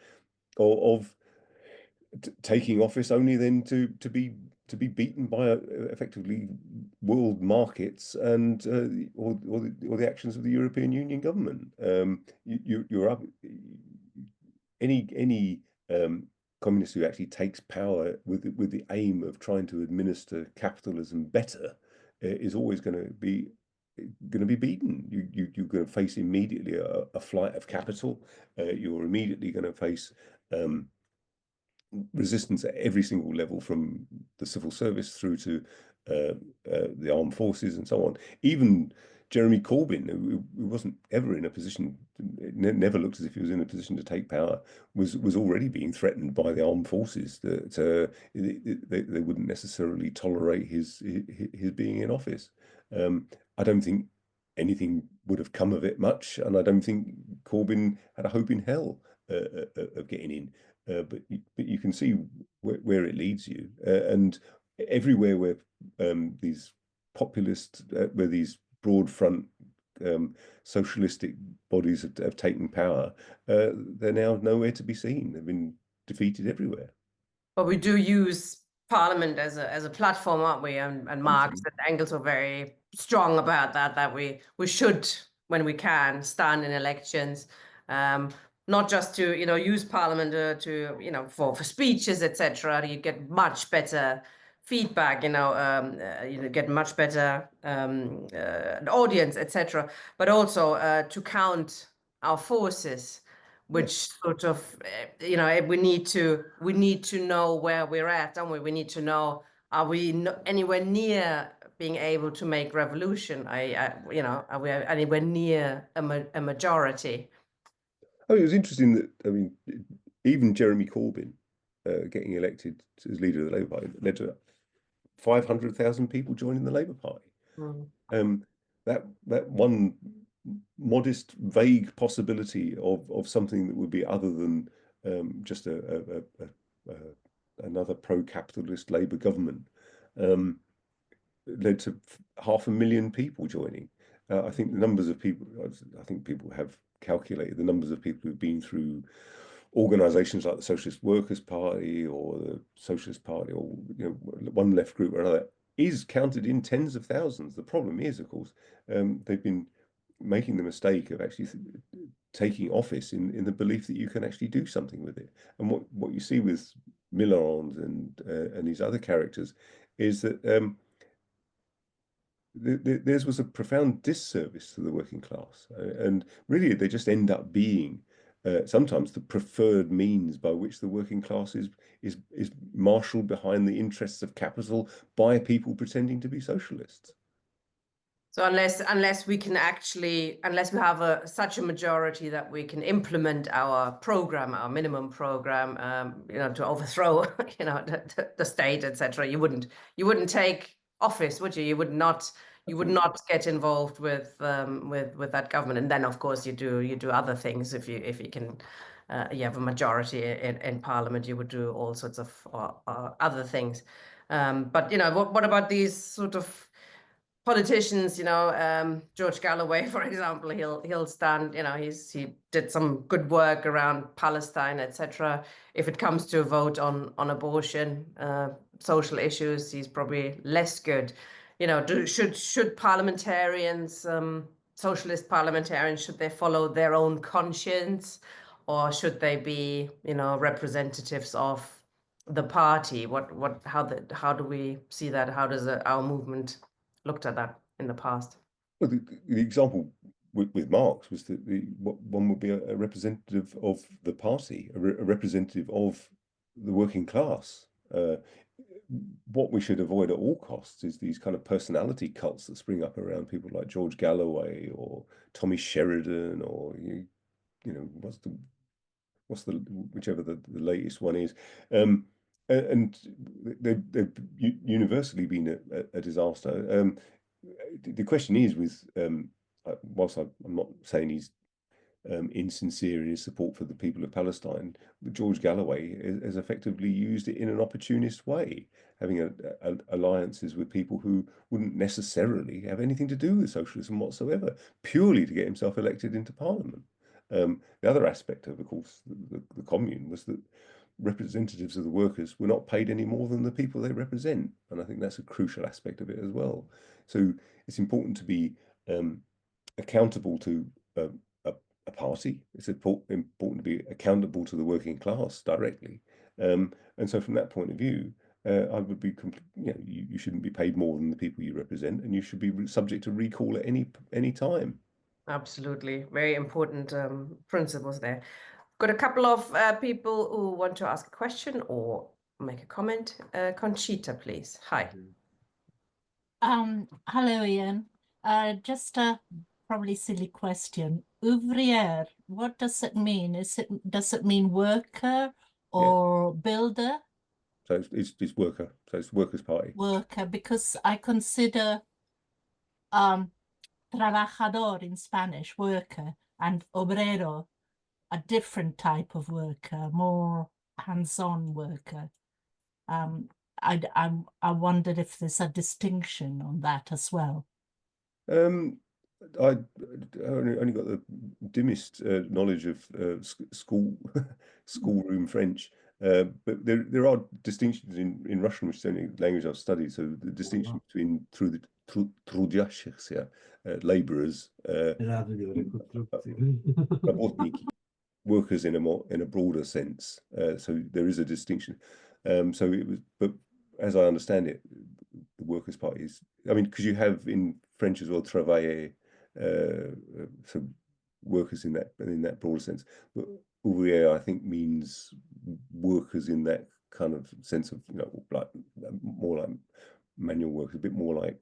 of taking office only then to be beaten by effectively world markets and or the actions of the European Union government. You're up. Any communist who actually takes power with the aim of trying to administer capitalism better is always going to be beaten. You're going to face immediately a flight of capital. You're immediately going to face resistance at every single level, from the civil service through to the armed forces and so on. Even Jeremy Corbyn, who wasn't ever in a position, never looked as if he was in a position to take power, was already being threatened by the armed forces that they wouldn't necessarily tolerate his being in office. I don't think anything would have come of it much, and I don't think Corbyn had a hope in hell of getting in. But you can see where it leads you, and everywhere where these populist, where these broad front socialistic bodies have taken power, they're now nowhere to be seen. They've been defeated everywhere. But we do use Parliament as a platform, aren't we? And Marx Absolutely. and Engels were very strong about that we should, when we can, stand in elections, not just to use Parliament to for speeches, etc. You get much better feedback, get much better audience, etc. But also to count our forces, Yeah. which sort of we need to know where we're at, don't we? We need to know, are we anywhere near being able to make revolution? Are we anywhere near a majority? Oh, it was interesting that, I mean, even Jeremy Corbyn getting elected as leader of the Labour Party led to 500,000 people joining the Labour Party. Mm. That one modest, vague possibility of something that would be other than just another pro-capitalist Labour government led to 500,000 people joining. I think the numbers of people, I think people have calculated the numbers of people who've been through organizations like the Socialist Workers' Party or the Socialist Party, or one left group or another, is counted in tens of thousands. The problem is, of course, they've been making the mistake of actually taking office in the belief that you can actually do something with it. And what you see with Milland and these other characters is that theirs was a profound disservice to the working class, and really they just end up being sometimes the preferred means by which the working class is marshaled behind the interests of capital by people pretending to be socialists. So unless we can actually, unless we have such a majority that we can implement our program, our minimum program, to overthrow, the state, etc., you wouldn't take office, would you? You would not get involved with that government. And then of course you do other things if you can. You have a majority in parliament, you would do all sorts of other things. But what about these sort of politicians, George Galloway, for example, he'll stand, he did some good work around Palestine, etc. If it comes to a vote on abortion, social issues, he's probably less good. Should parliamentarians, socialist parliamentarians, should they follow their own conscience, or should they be, representatives of the party? How do we see that? How does our movement looked at that in the past? Well, the example with Marx was that one would be a representative of the party, a representative of the working class. What we should avoid at all costs is these kind of personality cults that spring up around people like George Galloway or Tommy Sheridan, or what's the whichever the latest one is. And they've universally been a disaster. The question is with whilst I'm not saying he's insincere in his support for the people of Palestine, George Galloway has effectively used it in an opportunist way, having alliances with people who wouldn't necessarily have anything to do with socialism whatsoever, purely to get himself elected into parliament. The other aspect of course, the commune was that representatives of the workers were not paid any more than the people they represent. And I think that's a crucial aspect of it as well. So it's important to be accountable to a party. It's important to be accountable to the working class directly. And so from that point of view, I would be, you shouldn't be paid more than the people you represent, and you should be subject to recall at any time. Absolutely. Very important principles there. Got a couple of people who want to ask a question or make a comment. Conchita, please. Hi. Hello, Ian. Just a probably silly question. Ouvrier, what does it mean? Does it mean worker or builder? So it's worker. So it's Workers' Party. Worker, because I consider trabajador in Spanish, worker, and obrero a different type of worker, more hands-on worker. I wondered if there's a distinction on that as well. I only got the dimmest knowledge of schoolroom French, but there are distinctions in Russian, which is the only language I've studied. So the distinction between трудящихся, laborers, работники, workers in a broader sense. So there is a distinction. So it was, but as I understand it, the Workers' Party is, I mean, because you have in French as well, travailler, so workers in that broader sense. But ouvrier, I think, means workers in that kind of sense of, like more like manual workers, a bit more like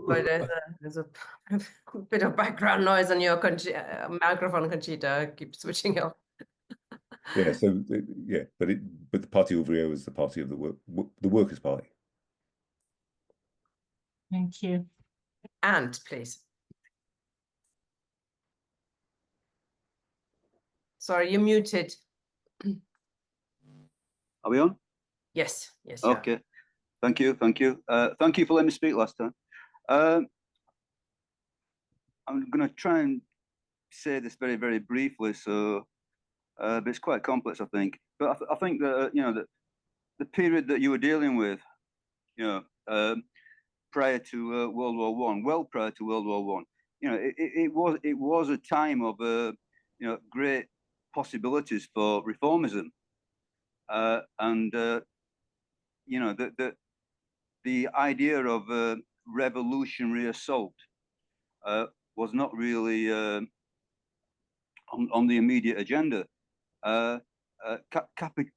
But there's a bit of background noise on your microphone, Conchita. Keep switching off. Yeah, so yeah, but the Parti Ouvrier was the party of the Workers' Party. Thank you. And please. Sorry, you're muted. Are we on? Yes, yes. Okay. Yeah. Thank you. Thank you for letting me speak last time. I'm going to try and say this very, very briefly. So, but it's quite complex, I think. But I think that that the period that you were dealing with, prior to World War I, well prior to World War I, it was a time of great possibilities for reformism, and the idea of revolutionary assault was not really on the immediate agenda.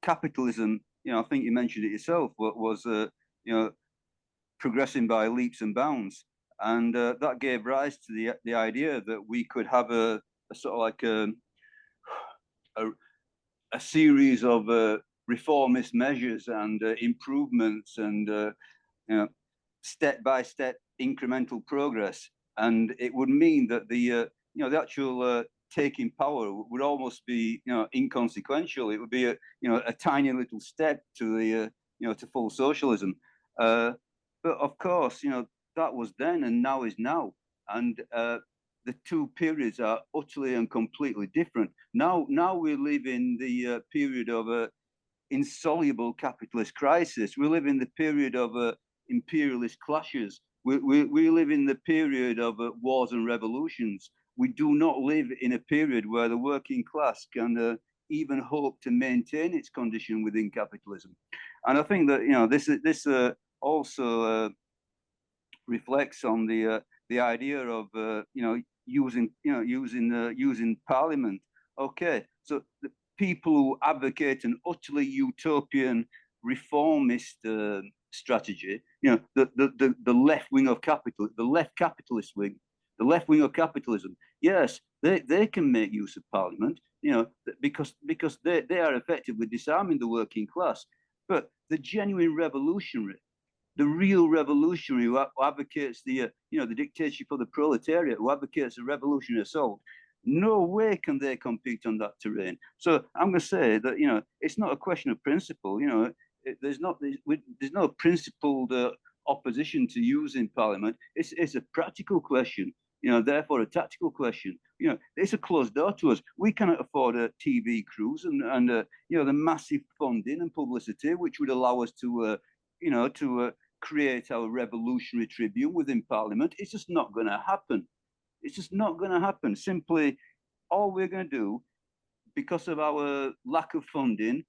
Capitalism, I think you mentioned it yourself, was progressing by leaps and bounds, and that gave rise to the idea that we could have a sort of like a series of reformist measures and improvements and step-by-step incremental progress, and it would mean that the actual taking power would almost be inconsequential. It would be a tiny little step to the to full socialism. But of course, that was then, and now is now, and the two periods are utterly and completely different. Now we live in the period of insoluble capitalist crisis. We live in the period of imperialist clashes. We live in the period of wars and revolutions. We do not live in a period where the working class can even hope to maintain its condition within capitalism. And I think that this also reflects on the idea of using Parliament. Okay, so the people who advocate an utterly utopian reformist strategy, the left wing of capital, the left capitalist wing, the left wing of capitalism, yes, they can make use of Parliament, because they are effectively disarming the working class. But the genuine revolutionary, the real revolutionary who advocates the dictatorship of the proletariat, who advocates a revolutionary assault, no way can they compete on that terrain. So I'm going to say that it's not a question of principle. There's no principled opposition to using Parliament. It's a practical question. Therefore a tactical question. It's a closed door to us. We cannot afford a TV crews and the massive funding and publicity which would allow us to create our revolutionary tribune within Parliament. It's just not going to happen. It's just not going to happen. Simply, all we're going to do, because of our lack of funding,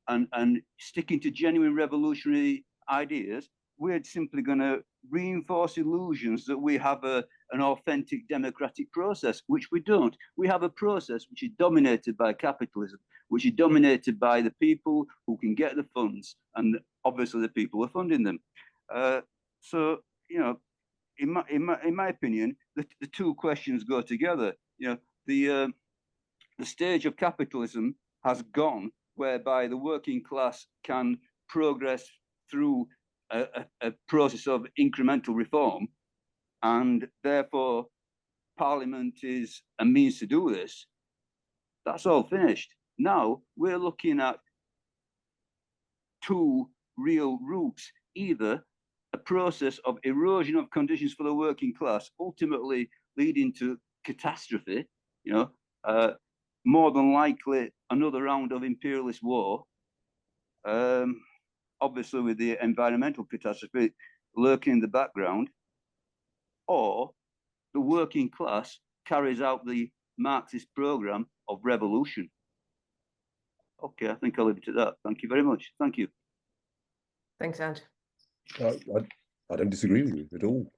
and sticking to genuine revolutionary ideas, we're simply going to reinforce illusions that we have an authentic democratic process, which we don't. We have a process which is dominated by capitalism, which is dominated by the people who can get the funds, and obviously the people who are funding them. So, in my opinion, the two questions go together. The stage of capitalism has gone whereby the working class can progress through a process of incremental reform, and therefore Parliament is a means to do this. That's all finished. Now we're looking at two real routes: either a process of erosion of conditions for the working class, ultimately leading to catastrophe, more than likely another round of imperialist war, obviously with the environmental catastrophe lurking in the background, or the working class carries out the Marxist program of revolution. Okay, I think I'll leave it at that. Thank you very much. Thank you. Thanks, Ant. I don't disagree with you at all.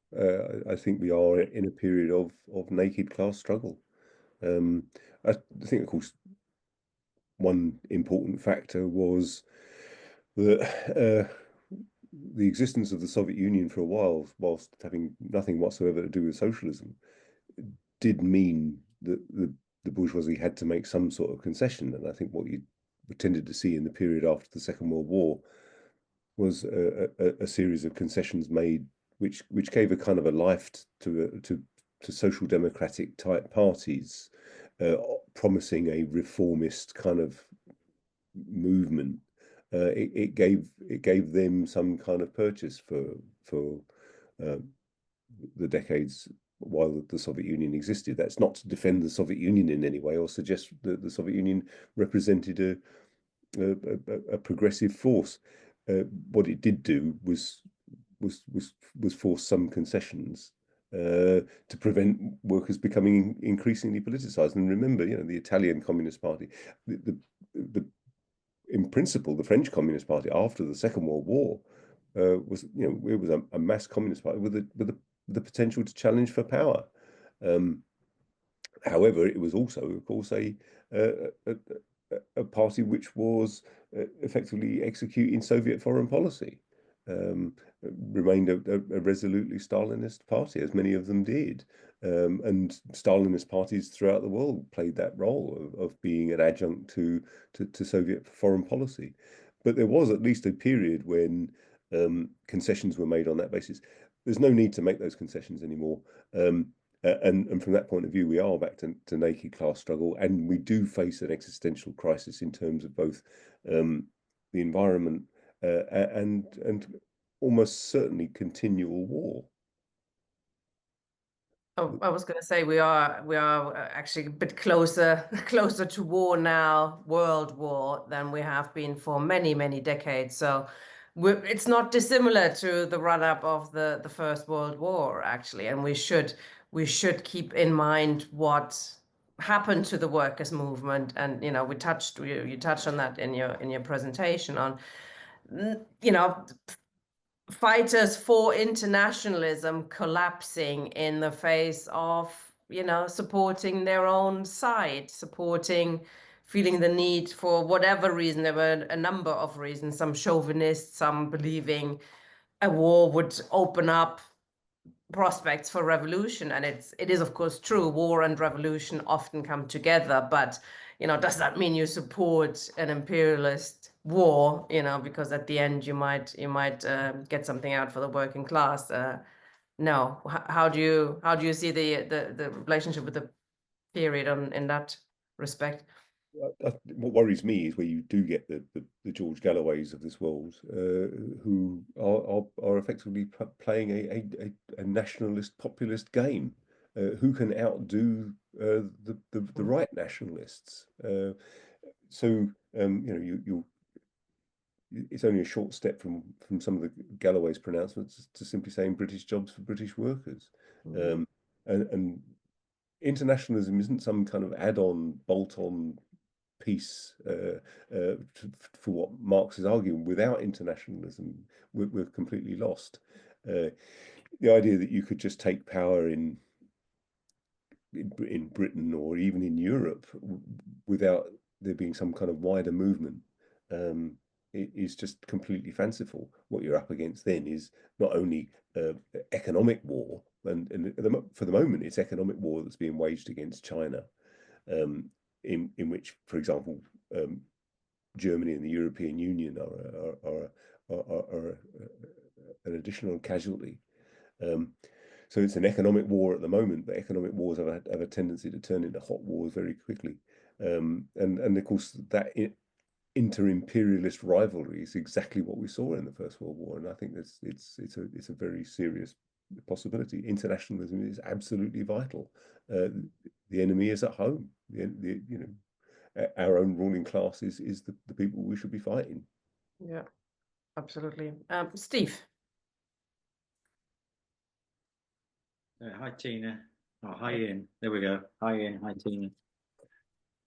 I think we are in a period of naked class struggle. I think, of course, one important factor was that the existence of the Soviet Union for a while, whilst having nothing whatsoever to do with socialism, did mean that the bourgeoisie had to make some sort of concession. And I think what you tended to see in the period after the Second World War was a series of concessions made, which gave a kind of a life to social democratic type parties, promising a reformist kind of movement. It gave them some kind of purchase for the decades while the Soviet Union existed. That's not to defend the Soviet Union in any way or suggest that the Soviet Union represented a progressive force. What it did do was force some concessions to prevent workers becoming increasingly politicized. And remember, the Italian Communist Party, in principle, the French Communist Party after the Second World War was, it was a mass communist party with the potential to challenge for power. However, it was also, of course, a party which was effectively executing Soviet foreign policy. Remained a resolutely Stalinist party, as many of them did. And Stalinist parties throughout the world played that role of being an adjunct to Soviet foreign policy. But there was at least a period when concessions were made on that basis. There's no need to make those concessions anymore. And from that point of view, we are back to naked class struggle, and we do face an existential crisis in terms of both the environment and almost certainly continual war. Oh, I was going to say we are actually a bit closer to war now, world war, than we have been for many decades. So it's not dissimilar to the run-up of the First World War, actually, and we should keep in mind what happened to the workers' movement. And you touched on that in your presentation on fighters for internationalism collapsing in the face of supporting their own side, feeling the need for whatever reason. There were a number of reasons, some chauvinists, some believing a war would open up prospects for revolution. And it is of course true, war and revolution often come together, but does that mean you support an imperialist war, because at the end you might get something out for the working class? No. How do you see the relationship with the period in that respect? What worries me is where you do get the George Galloways of this world, who are effectively playing a nationalist populist game. Who can outdo the right nationalists? So it's only a short step from some of the Galloway's pronouncements to simply saying British jobs for British workers. And internationalism isn't some kind of add-on, bolt-on piece for what Marx is arguing. Without internationalism, we're completely lost. The idea that you could just take power in Britain or even in Europe without there being some kind of wider movement is just completely fanciful. What you're up against then is not only economic war, and for the moment it's economic war that's being waged against China, in which, for example, Germany and the European Union are an additional casualty. So it's an economic war at the moment, but economic wars have a tendency to turn into hot wars very quickly. And of course that inter-imperialist rivalry is exactly what we saw in the First World War, and I think it's a very serious possibility. Internationalism is absolutely vital. The enemy is at home. Our own ruling class is the people we should be fighting. Yeah, absolutely. Steve. Hi, Tina. Oh, hi, Ian. There we go. Hi, Ian. Hi, Tina.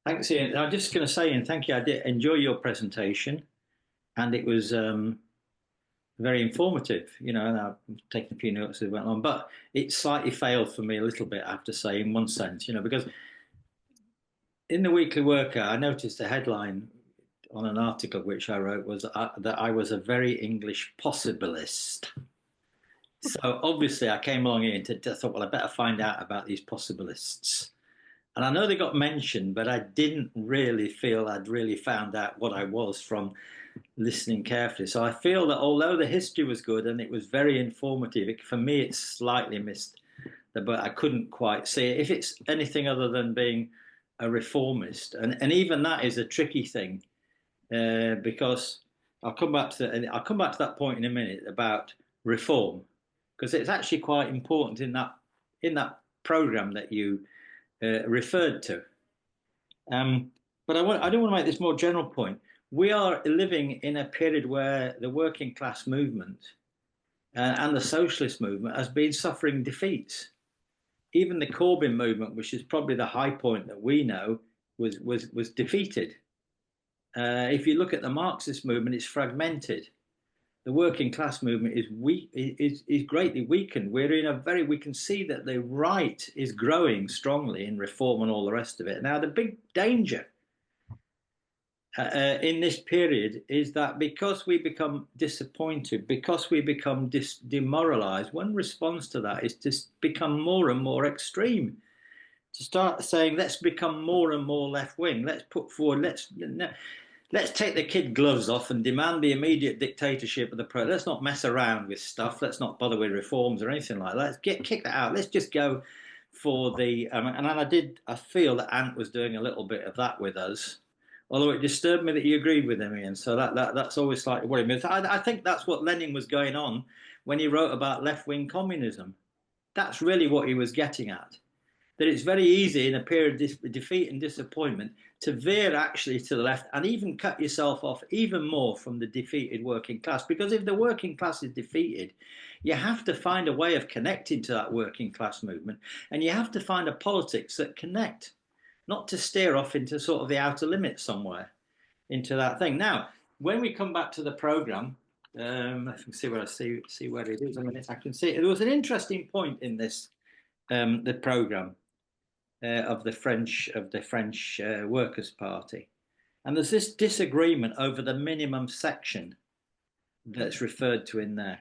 Thanks, Ian. I'm just going to say, Ian, thank you. I did enjoy your presentation, and it was very informative, and I've taken a few notes as it went on, but it slightly failed for me a little bit, I have to say, in one sense, because in the Weekly Worker, I noticed a headline on an article which I wrote was that I was a very English possibilist. So obviously I came along here and thought, well, I better find out about these possibilists. And I know they got mentioned, but I didn't really feel I'd really found out what I was from listening carefully. So I feel that although the history was good and it was very informative, for me it slightly missed but I couldn't quite see it. If it's anything other than being a reformist, and even that is a tricky thing, because I'll come back to that point in a minute about reform, because it's actually quite important in that program that you referred to. But I do want to make this more general point. We are living in a period where the working class movement and the socialist movement has been suffering defeats. Even the Corbyn movement, which is probably the high point that we know, was defeated. If you look at the Marxist movement, it's fragmented. the working class movement is weak, is greatly weakened. We can see that the right is growing strongly in reform and all the rest of it. Now, the big danger in this period is that because we become disappointed, because we become demoralized, one response to that is to become more and more extreme, to start saying, let's become more and more left wing. Let's put forward, let's take the kid gloves off and demand the immediate dictatorship of the pro. Let's not mess around with stuff. Let's not bother with reforms or anything like that. Let's kick that out. Let's just go for the. And I feel that Ant was doing a little bit of that with us, although it disturbed me that you agreed with him, Ian. So that's always slightly worrying me. I think that's what Lenin was going on when he wrote about left-wing communism. That's really what he was getting at. That it's very easy in a period of defeat and disappointment to veer actually to the left and even cut yourself off even more from the defeated working class. Because if the working class is defeated, you have to find a way of connecting to that working class movement, and you have to find a politics that connect, not to steer off into sort of the outer limits somewhere, into that thing. Now, when we come back to the programme, I can see where it is. I can see there was an interesting point in this, the programme. Of the French Workers' Party, and there's this disagreement over the minimum section that's referred to in there,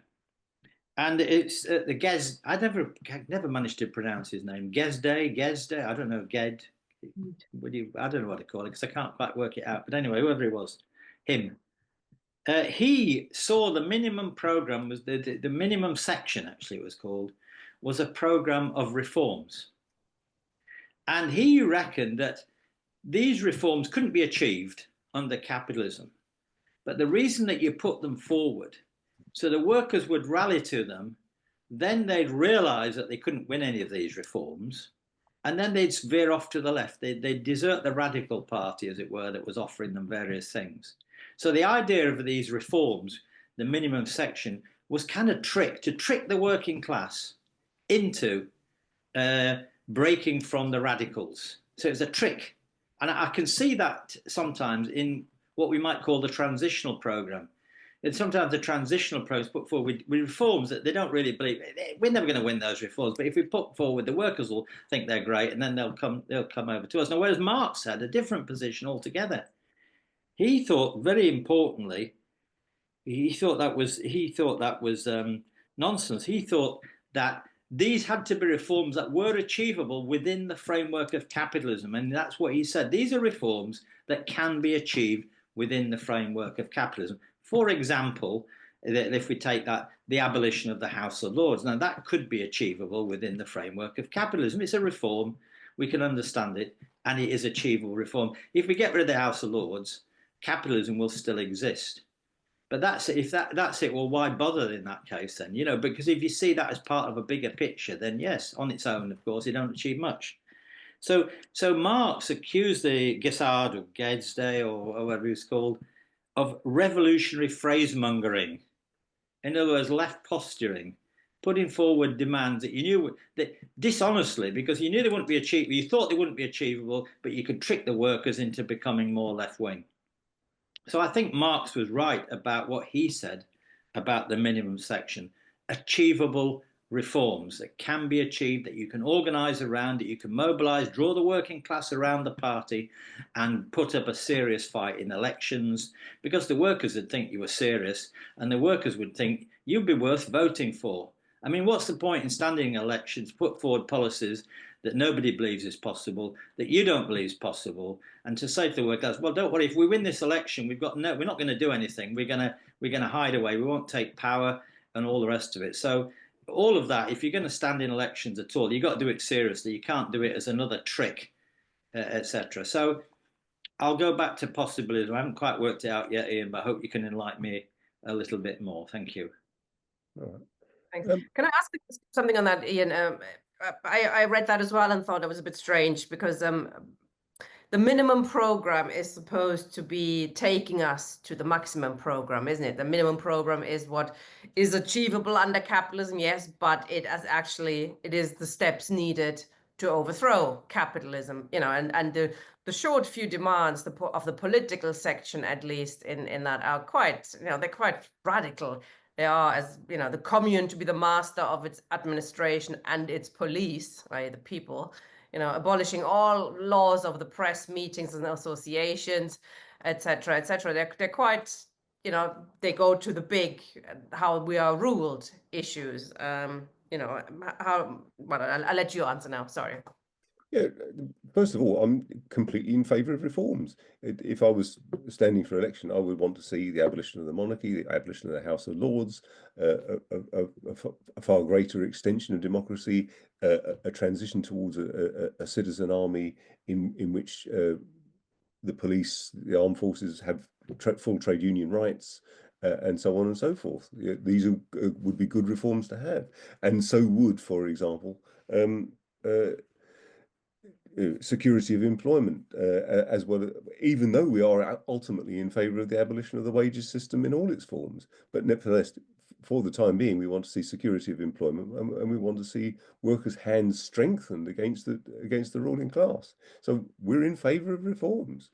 and it's the Gez. I never managed to pronounce his name. Gezde. I don't know. Ged. I don't know what to call it because I can't quite work it out. But anyway, whoever it was, him. He saw the minimum program was the minimum section. Actually, it was called was a program of reforms. And he reckoned that these reforms couldn't be achieved under capitalism. But the reason that you put them forward, so the workers would rally to them, then they'd realize that they couldn't win any of these reforms, and then they'd veer off to the left. They'd desert the radical party, as it were, that was offering them various things. So the idea of these reforms, the minimum section, was kind of to trick the working class into breaking from the radicals. So it's a trick. And I can see that sometimes in what we might call the transitional program. And sometimes the transitional program is put forward with reforms that they don't really believe. We're never going to win those reforms, but if we put forward, the workers will think they're great, and then they'll come over to us. Now, whereas Marx had a different position altogether. He thought, very importantly, he thought that was nonsense. He thought that these had to be reforms that were achievable within the framework of capitalism. And that's what he said. These are reforms that can be achieved within the framework of capitalism. For example, if we take that, the abolition of the House of Lords. Now, that could be achievable within the framework of capitalism. It's a reform. We can understand it. And it is achievable reform. If we get rid of the House of Lords, capitalism will still exist. But that's it. If that's it, well, why bother in that case then? Because if you see that as part of a bigger picture, then yes, on its own, of course, you don't achieve much. So Marx accused the Gesard or Gezde or whatever he was called of revolutionary phrasemongering. In other words, left posturing, putting forward demands that you knew that dishonestly, because you knew they wouldn't be achievable. You thought they wouldn't be achievable, but you could trick the workers into becoming more left wing. So I think Marx was right about what he said about the minimum section. Achievable reforms that can be achieved, that you can organise around, that you can mobilise, draw the working class around the party and put up a serious fight in elections, because the workers would think you were serious and the workers would think you'd be worth voting for. I mean, what's the point in standing in elections, put forward policies that nobody believes is possible, that you don't believe is possible, and to say to the workers, well, don't worry, if we win this election, we're not going to do anything. We're going to hide away. We won't take power and all the rest of it. So all of that, if you're going to stand in elections at all, you've got to do it seriously. You can't do it as another trick, etc. So I'll go back to possibilities. I haven't quite worked it out yet, Ian, but I hope you can enlighten me a little bit more. Thank you. All right. Thanks. Can I ask something on that, Ian? I read that as well and thought it was a bit strange because the minimum program is supposed to be taking us to the maximum program, isn't it? The minimum program is what is achievable under capitalism, yes, but it is the steps needed to overthrow capitalism, you know, and the short few demands of the political section, at least in that, are quite, you know, they're quite radical. They are, as you know, the commune to be the master of its administration and its police, right, the people, you know, abolishing all laws of the press, meetings and associations, etc., etc. They're quite, you know, they go to the big, how we are ruled issues. You know, how, well, I'll let you answer now, sorry. Yeah, first of all, I'm completely in favour of reforms. If I was standing for election, I would want to see the abolition of the monarchy, the abolition of the House of Lords, a far greater extension of democracy, a transition towards a citizen army in which the police, the armed forces have full trade union rights, and so on and so forth. These would be good reforms to have, and so would, for example, security of employment, as well, even though we are ultimately in favour of the abolition of the wages system in all its forms. But nevertheless, for the time being, we want to see security of employment, and we want to see workers' hands strengthened against the ruling class. So we're in favour of reforms,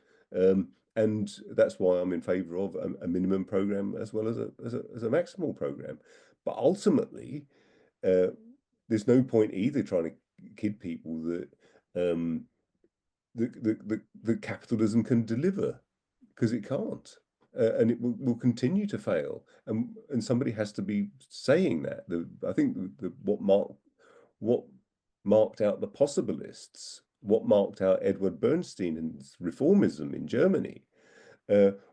and that's why I'm in favour of a minimum programme as well as a maximal programme. But ultimately, there's no point either trying to kid people that the capitalism can deliver, because it can't, and it will continue to fail, and somebody has to be saying that. I think what marked out the Possibilists, what marked out Edward Bernstein and reformism in Germany,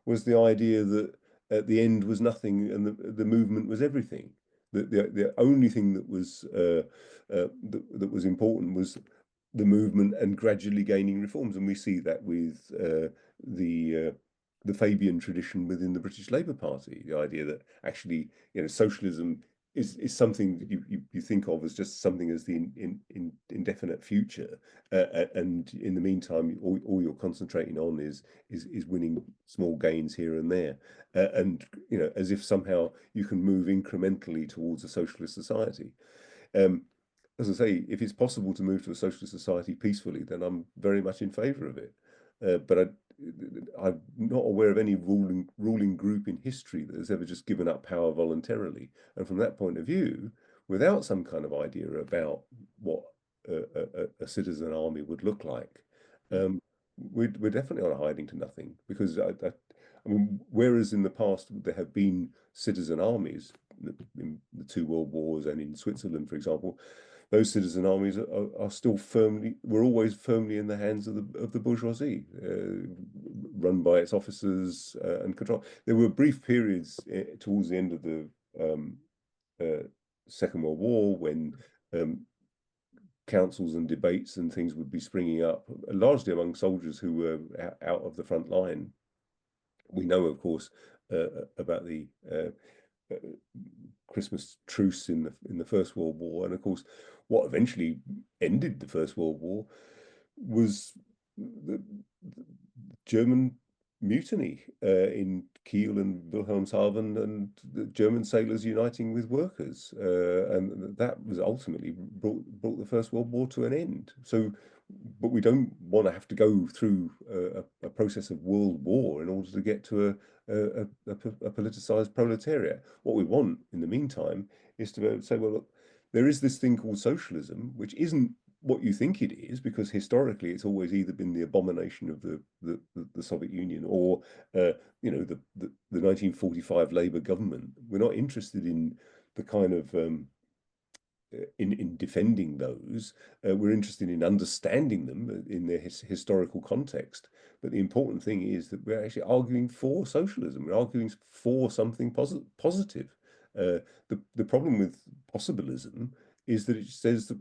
was the idea that at the end was nothing and the movement was everything. The only thing that was important was the movement and gradually gaining reforms, and we see that with the Fabian tradition within the British Labour Party. The idea that actually, you know, socialism is something that you think of as just something as the indefinite future, and in the meantime, all you're concentrating on is winning small gains here and there, and you know, as if somehow you can move incrementally towards a socialist society. As I say, if it's possible to move to a socialist society peacefully, then I'm very much in favour of it. But I'm not aware of any ruling group in history that has ever just given up power voluntarily. And from that point of view, without some kind of idea about what a citizen army would look like, we're definitely on a hiding to nothing. Because I mean, whereas in the past there have been citizen armies in the 2 World Wars and in Switzerland, for example, those citizen armies are still were always firmly in the hands of the bourgeoisie, run by its officers and control. There were brief periods towards the end of the Second World War when councils and debates and things would be springing up, largely among soldiers who were out of the front line. We know, of course, about the Christmas truce in the First World War, and of course, what eventually ended the First World War was the German mutiny in Kiel and Wilhelmshaven, and the German sailors uniting with workers, and that was ultimately brought the First World War to an end. So, but we don't want to have to go through a process of world war in order to get to a politicized proletariat. What we want in the meantime is to be able to say, well, look, there is this thing called socialism, which isn't what you think it is, because historically it's always either been the abomination of the Soviet Union or you know, the 1945 Labour government. We're not interested in the kind of in defending those. We're interested in understanding them in their historical context. But the important thing is that we're actually arguing for socialism. We're arguing for something positive. The problem with possibilism is that it says that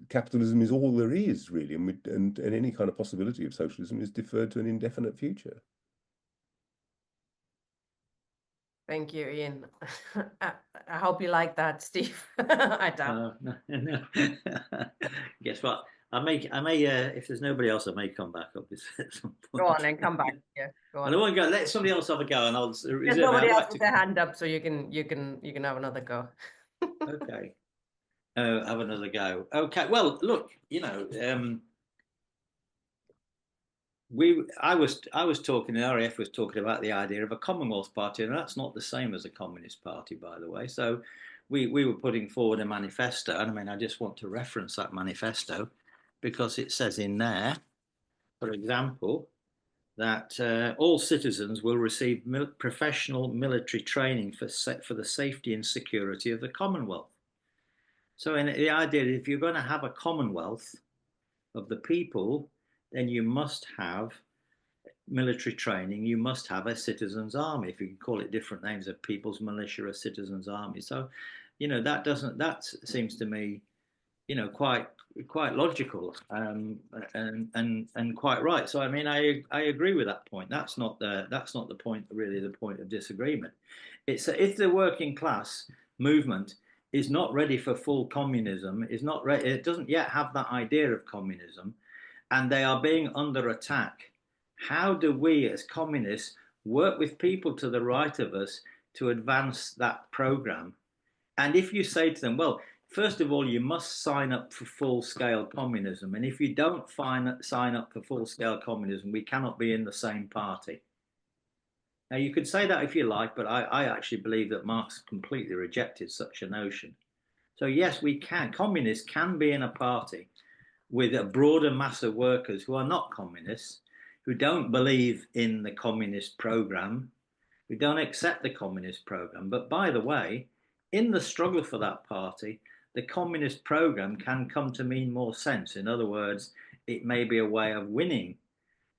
capitalism is all there is, really, and any kind of possibility of socialism is deferred to an indefinite future. Thank you, Ian. I hope you like that, Steve. I doubt. No. Guess what? I may. If there's nobody else, I may come back up at some point. Go on and come back. Yeah, go on. I won't go. Let somebody else have a go, and I'll. There's nobody else with their hand up, so you can have another go. Okay. have another go. Okay. Well, look, you know, I was talking, the RAF was talking about the idea of a Commonwealth Party, and that's not the same as a Communist Party, by the way. So we were putting forward a manifesto, and I mean, I just want to reference that manifesto because it says in there, for example, that all citizens will receive professional military training for the safety and security of the Commonwealth. So the idea is if you're going to have a Commonwealth of the people, then you must have military training, you must have a citizens' army. If you can call it different names, a people's militia, a citizens' army. So, you know, that seems to me, you know, quite logical, and quite right. So I mean, I agree with that point. That's not the point, really, the point of disagreement. It's if the working class movement is not ready for full communism, is not ready, it doesn't yet have that idea of communism, and they are being under attack. How do we as communists work with people to the right of us to advance that program? And if you say to them, well, first of all, you must sign up for full-scale communism. And if you don't sign up for full-scale communism, we cannot be in the same party. Now, you could say that if you like, but I actually believe that Marx completely rejected such a notion. So yes, we can. Communists can be in a party with a broader mass of workers who are not communists, who don't believe in the communist program, who don't accept the communist program. But by the way, in the struggle for that party, the communist program can come to mean more sense. In other words, it may be a way of winning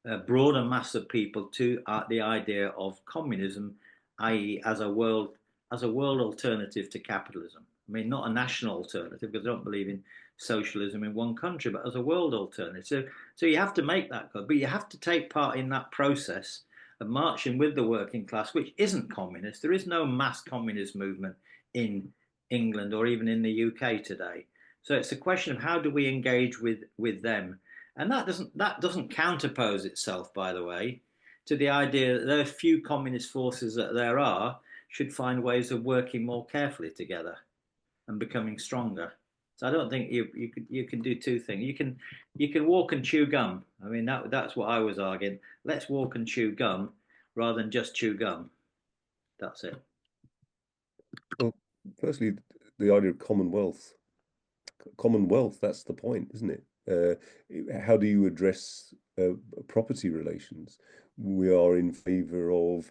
a broader mass of people to the idea of communism, i.e., as a world alternative to capitalism. I mean, not a national alternative, because I don't believe in socialism in one country, but as a world alternative. So you have to make that goal, but you have to take part in that process of marching with the working class, which isn't communist. There is no mass communist movement in England or even in the UK today. So it's a question of how do we engage with them. And that doesn't counterpose itself, by the way, to the idea that those few communist forces that there are should find ways of working more carefully together and becoming stronger. So I don't think you can do two things. You can walk and chew gum. I mean, that's what I was arguing. Let's walk and chew gum rather than just chew gum. That's it. Well, firstly, the idea of Commonwealth, that's the point, isn't it? How do you address property relations? We are in favor of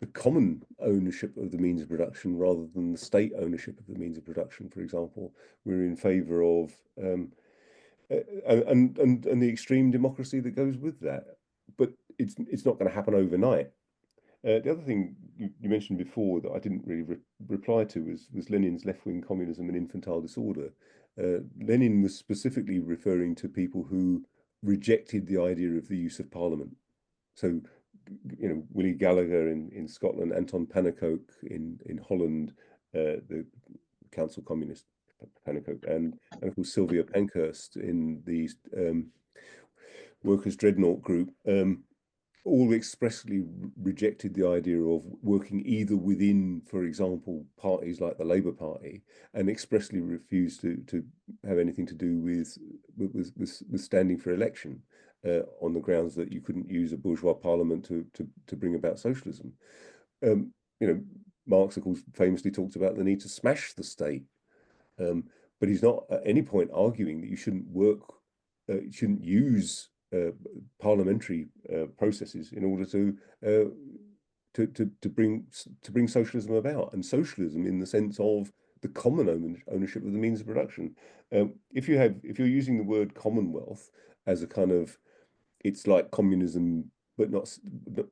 the common ownership of the means of production rather than the state ownership of the means of production, for example. We're in favor of and the extreme democracy that goes with that. But it's not going to happen overnight. The other thing you mentioned before that I didn't really reply to was Lenin's left-wing communism and infantile disorder. Lenin was specifically referring to people who rejected the idea of the use of parliament. So, you know, Willie Gallagher in Scotland, Anton Pannekoek in Holland, the council communist Pannekoek, and of course Sylvia Pankhurst in the Workers' Dreadnought group. All expressly rejected the idea of working either within, for example, parties like the Labour Party, and expressly refused to have anything to do with standing for election on the grounds that you couldn't use a bourgeois parliament to bring about socialism. You know, Marx, of course, famously talked about the need to smash the state, but he's not at any point arguing that you shouldn't use parliamentary processes in order to bring socialism about, and socialism in the sense of the common ownership of the means of production. If you're using the word Commonwealth as a kind of, it's like communism, but not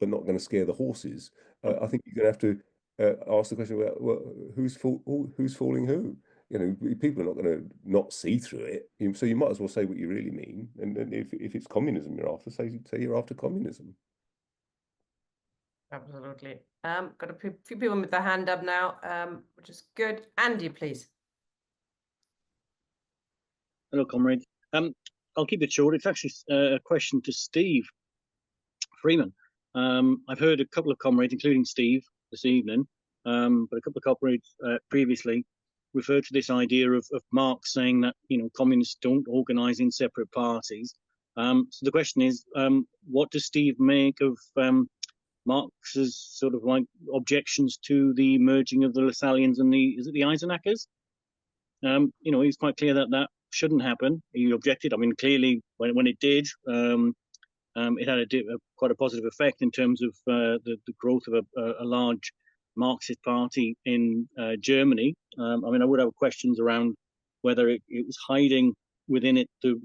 going to scare the horses. I think you're going to have to ask the question: well, who's fooling who? You know, people are not going to not see through it. So you might as well say what you really mean. And if it's communism you're after, say you're after communism. Absolutely. Got a few people with their hand up now, which is good. Andy, please. Hello, comrades. I'll keep it short. It's actually a question to Steve Freeman. I've heard a couple of comrades, including Steve, this evening, but a couple of comrades previously referred to this idea of Marx saying that, you know, communists don't organize in separate parties. So the question is, what does Steve make of Marx's sort of like objections to the merging of the Lassallians and the Eisenackers? You know, he's quite clear that that shouldn't happen. He objected. I mean, clearly, when it did, it had quite a positive effect in terms of the growth of a large Marxist party in Germany. I mean, I would have questions around whether it was hiding within it the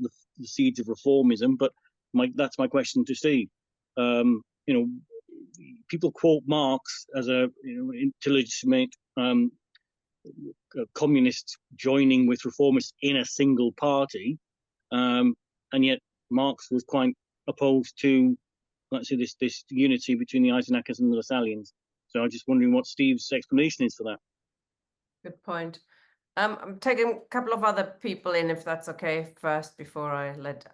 seeds of reformism, but that's my question to Steve. You know, people quote Marx as a, you know, to legitimate communists joining with reformists in a single party, and yet Marx was quite opposed to, let's say, this unity between the Eisenackers and the Lassallians. So I'm just wondering what Steve's explanation is for that. Good point. I'm taking a couple of other people in, if that's okay, first, before I let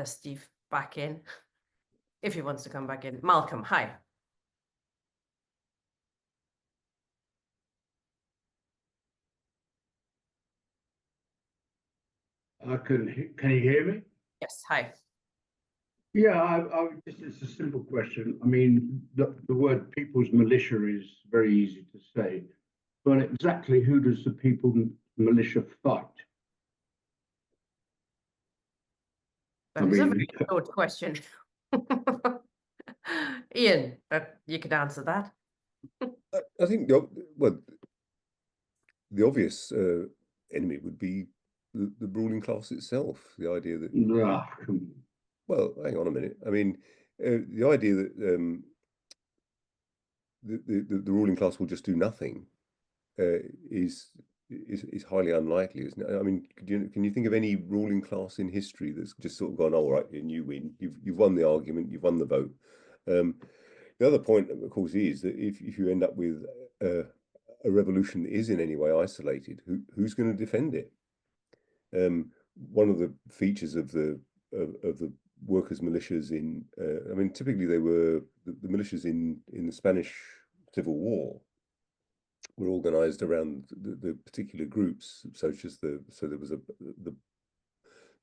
Steve back in, if he wants to come back in. Malcolm, hi. Can you hear me? Yes, hi. Yeah, it's a simple question. I mean, the word people's militia is very easy to say, but exactly who does the people's militia fight? That is a very good question. Ian, you could answer that. I think the obvious enemy would be the ruling class itself. The idea that well, hang on a minute. I mean, the idea that the ruling class will just do nothing is highly unlikely, isn't it? I mean, can you think of any ruling class in history that's just sort of gone, all right, and you win, you've won the argument, you've won the vote. The other point, of course, is that if you end up with a revolution that is in any way isolated, who's going to defend it? One of the features of the workers' militias in, I mean, typically they were the militias in the Spanish Civil War were organized around the particular groups, such as there was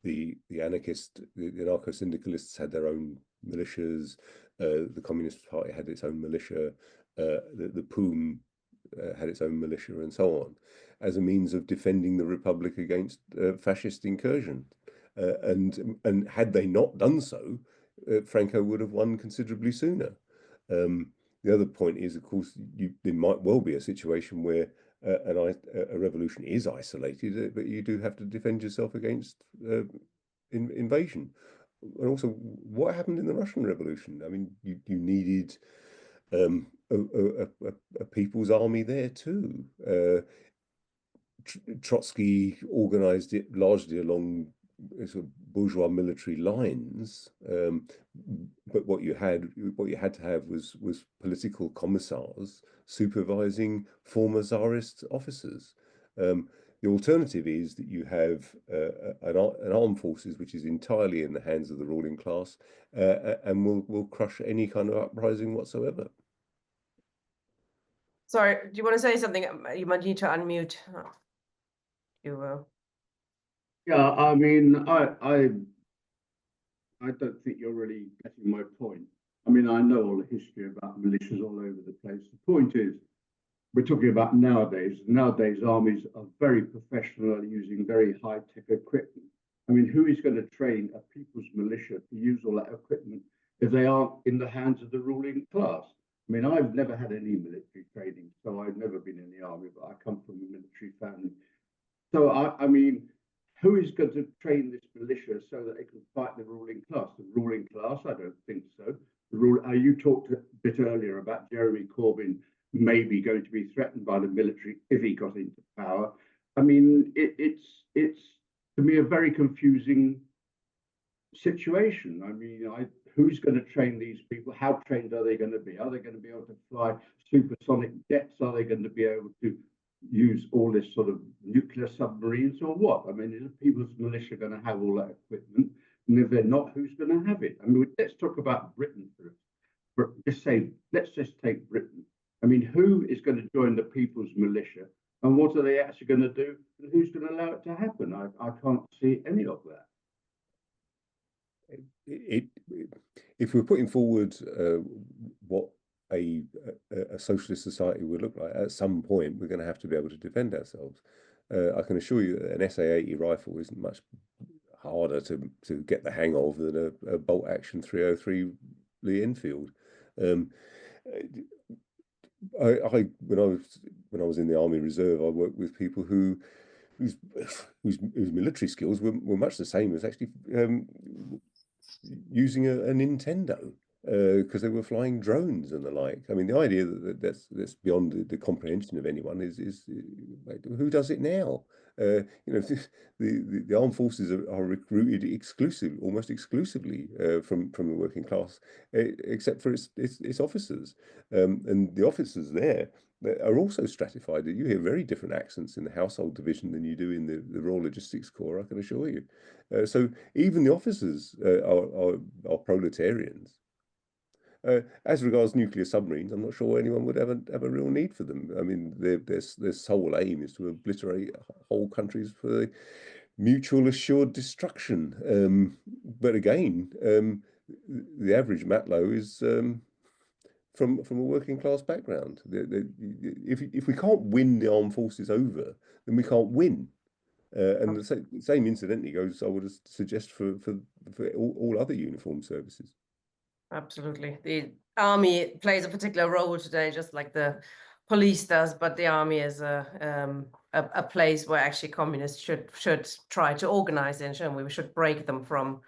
the anarcho-syndicalists had their own militias, the Communist Party had its own militia, the POUM had its own militia, and so on, as a means of defending the Republic against fascist incursion. And had they not done so, Franco would have won considerably sooner. The other point is, of course, there might well be a situation where a revolution is isolated, but you do have to defend yourself against invasion. And also, what happened in the Russian Revolution? I mean, you needed a people's army there too. Trotsky organized it largely along sort of bourgeois military lines, but what you had to have was political commissars supervising former Tsarist officers. The alternative is that you have an armed forces which is entirely in the hands of the ruling class, and will crush any kind of uprising whatsoever. Sorry, do you want to say something? You might need to unmute. You will. Yeah, I mean, I don't think you're really getting my point. I mean, I know all the history about militias all over the place. The point is, we're talking about nowadays. Nowadays, armies are very professional, using very high-tech equipment. I mean, who is going to train a people's militia to use all that equipment if they aren't in the hands of the ruling class? I mean, I've never had any military training, so I've never been in the army, but I come from a military family. So, I mean, who is going to train this militia so that they can fight the ruling class? The ruling class? I don't think so. You talked a bit earlier about Jeremy Corbyn maybe going to be threatened by the military if he got into power. I mean, it's to me a very confusing situation. I mean, who's going to train these people? How trained are they going to be? Are they going to be able to fly supersonic jets? Are they going to be able to use all this sort of nuclear submarines or what? I mean, is the people's militia going to have all that equipment? And if they're not, who's going to have it? I mean, let's talk about Britain let's just take Britain. I mean, who is going to join the people's militia And what are they actually going to do? And who's going to allow it to happen? I can't see any of that. If we're putting forward what a socialist society would look like, at some point we're going to have to be able to defend ourselves. I can assure you that an SA-80 rifle isn't much harder to get the hang of than a bolt action 303 Lee Enfield. When I was in the Army Reserve, I worked with people whose military skills were much the same as actually using a Nintendo, because they were flying drones and the like. I mean, the idea that's beyond the comprehension of anyone is who does it now? You know, the armed forces are recruited almost exclusively from the working class, except for its officers, and the officers there are also stratified. You hear very different accents in the household division than you do in the Royal Logistics Corps, I can assure you. So even the officers are proletarians. As regards nuclear submarines, I'm not sure anyone would have a real need for them. I mean, their sole aim is to obliterate whole countries for the mutual assured destruction. But again, the average Matlow is from a working class background. If we can't win the armed forces over, then we can't win. And the same incidentally goes, I would suggest, for all other uniformed services. Absolutely. The army plays a particular role today, just like the police does, but the army is a place where actually communists should try to organize in, and we should break them from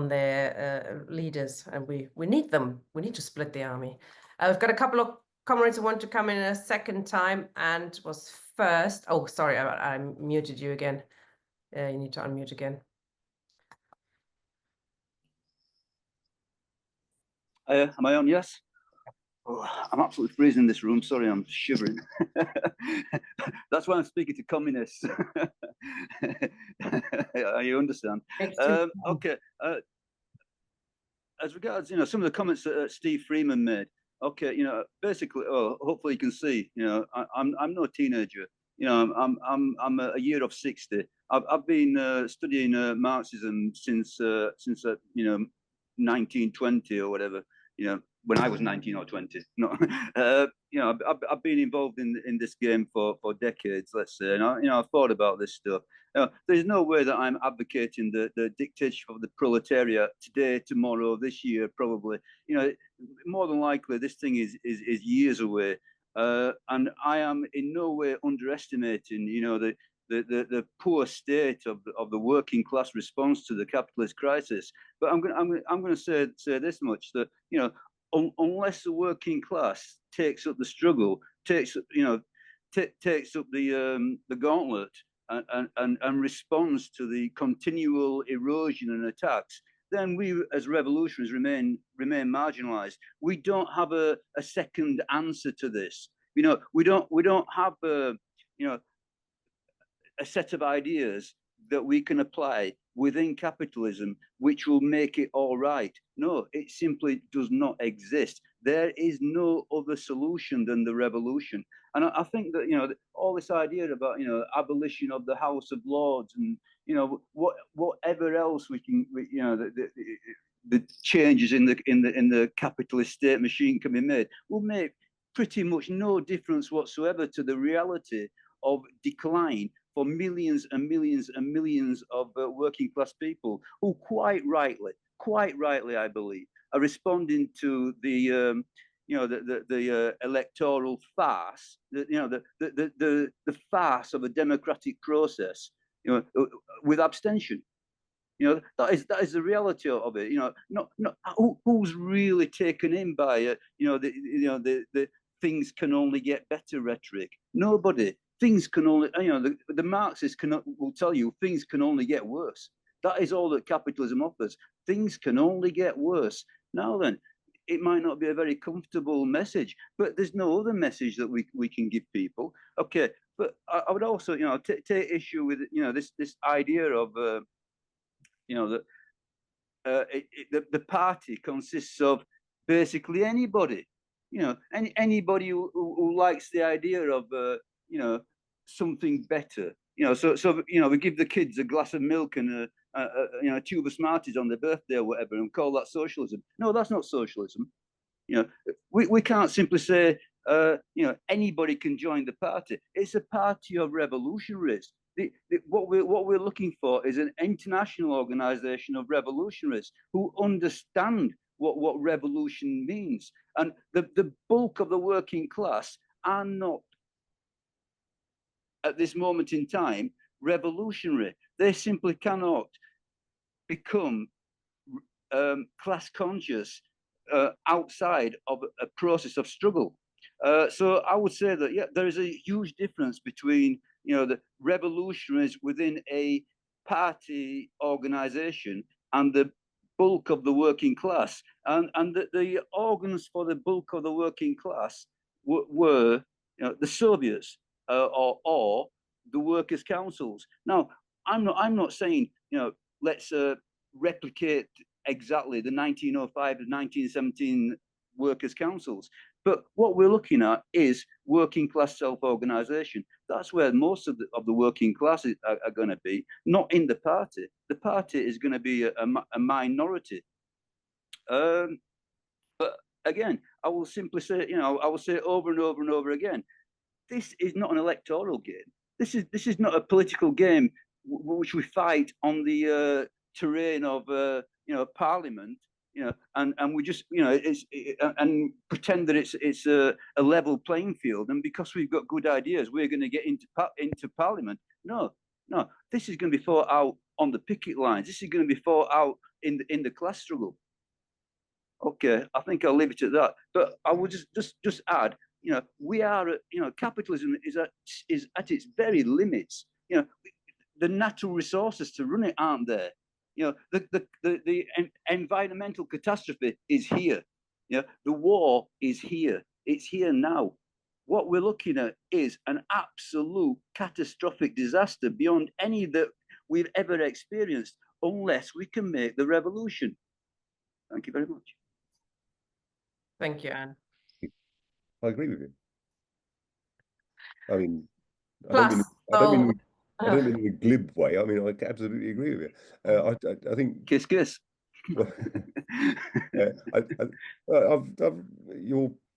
their leaders, and we need them. We need to split the army. I've got a couple of comrades who want to come in a second time and was first. Oh, sorry, I muted you again. You need to unmute again. Am I on? Yes. Oh, I'm absolutely freezing in this room. Sorry, I'm shivering. That's why I'm speaking to communists. You understand? Okay. As regards, some of the comments that Steve Freeman made. Okay, basically, hopefully you can see. I'm no teenager. I'm a year of 60. I've been studying Marxism since 1920 or whatever. When I was 19 or 20. No, I've been involved in this game for decades, let's say, and I've thought about this stuff. There's no way that I'm advocating the dictatorship of the proletariat today, tomorrow, this year, probably. More than likely, this thing is years away, and I am in no way underestimating, the poor state of the working class response to the capitalist crisis. But I'm going to say this much, that unless the working class takes up the struggle, takes up the gauntlet, and responds to the continual erosion and attacks, then we as revolutionaries remain marginalized. We don't have a second answer to this. We don't have a set of ideas that we can apply within capitalism which will make it all right. No, it simply does not exist. There is no other solution than the revolution. And I think that all this idea about abolition of the House of Lords and whatever else we can the changes in the capitalist state machine can be made will make pretty much no difference whatsoever to the reality of decline for millions and millions and millions of working class people who quite rightly, I believe, are responding to the electoral farce, the farce of a democratic process, with abstention. That is the reality of it. Not who's really taken in by the things can only get better rhetoric. Nobody. Things can only, the Marxists will tell you things can only get worse. That is all that capitalism offers. Things can only get worse. Now then, it might not be a very comfortable message, but there's no other message that we can give people. Okay, but I would also, take issue with, this idea of, that the party consists of basically anybody, anybody who likes the idea of, something better. So we give the kids a glass of milk and a tube of Smarties on their birthday or whatever, and call that socialism. No, that's not socialism. We can't simply say anybody can join the party. It's a party of revolutionaries. What we're looking for is an international organization of revolutionaries who understand what revolution means. And the bulk of the working class are not, at this moment in time, revolutionary. They simply cannot become class conscious outside of a process of struggle. So I would say that, yeah, there is a huge difference between, the revolutionaries within a party organization and the bulk of the working class. And the organs for the bulk of the working class were the Soviets or the workers' councils. Now, I'm not saying, let's replicate exactly the 1905 to 1917 workers' councils. But what we're looking at is working class self-organization. That's where most of the working classes are going to be, not in the party. The party is going to be a minority. But again, I will simply say, I will say over and over and over again, this is not an electoral game. This is not a political game which we fight on the terrain of Parliament, and we just and pretend that it's a level playing field, and because we've got good ideas, we're going to get into Parliament. No, this is going to be fought out on the picket lines. This is going to be fought out in the class struggle. Okay, I think I'll leave it at that. But I would just add, we are, capitalism is at its very limits. The natural resources to run it aren't there. The environmental catastrophe is here. The war is here. It's here now. What we're looking at is an absolute catastrophic disaster beyond any that we've ever experienced, unless we can make the revolution. Thank you very much. Thank you, Anne. I agree with you. I mean, Plus, I don't mean in a glib way. I mean, I absolutely agree with you. I think kiss.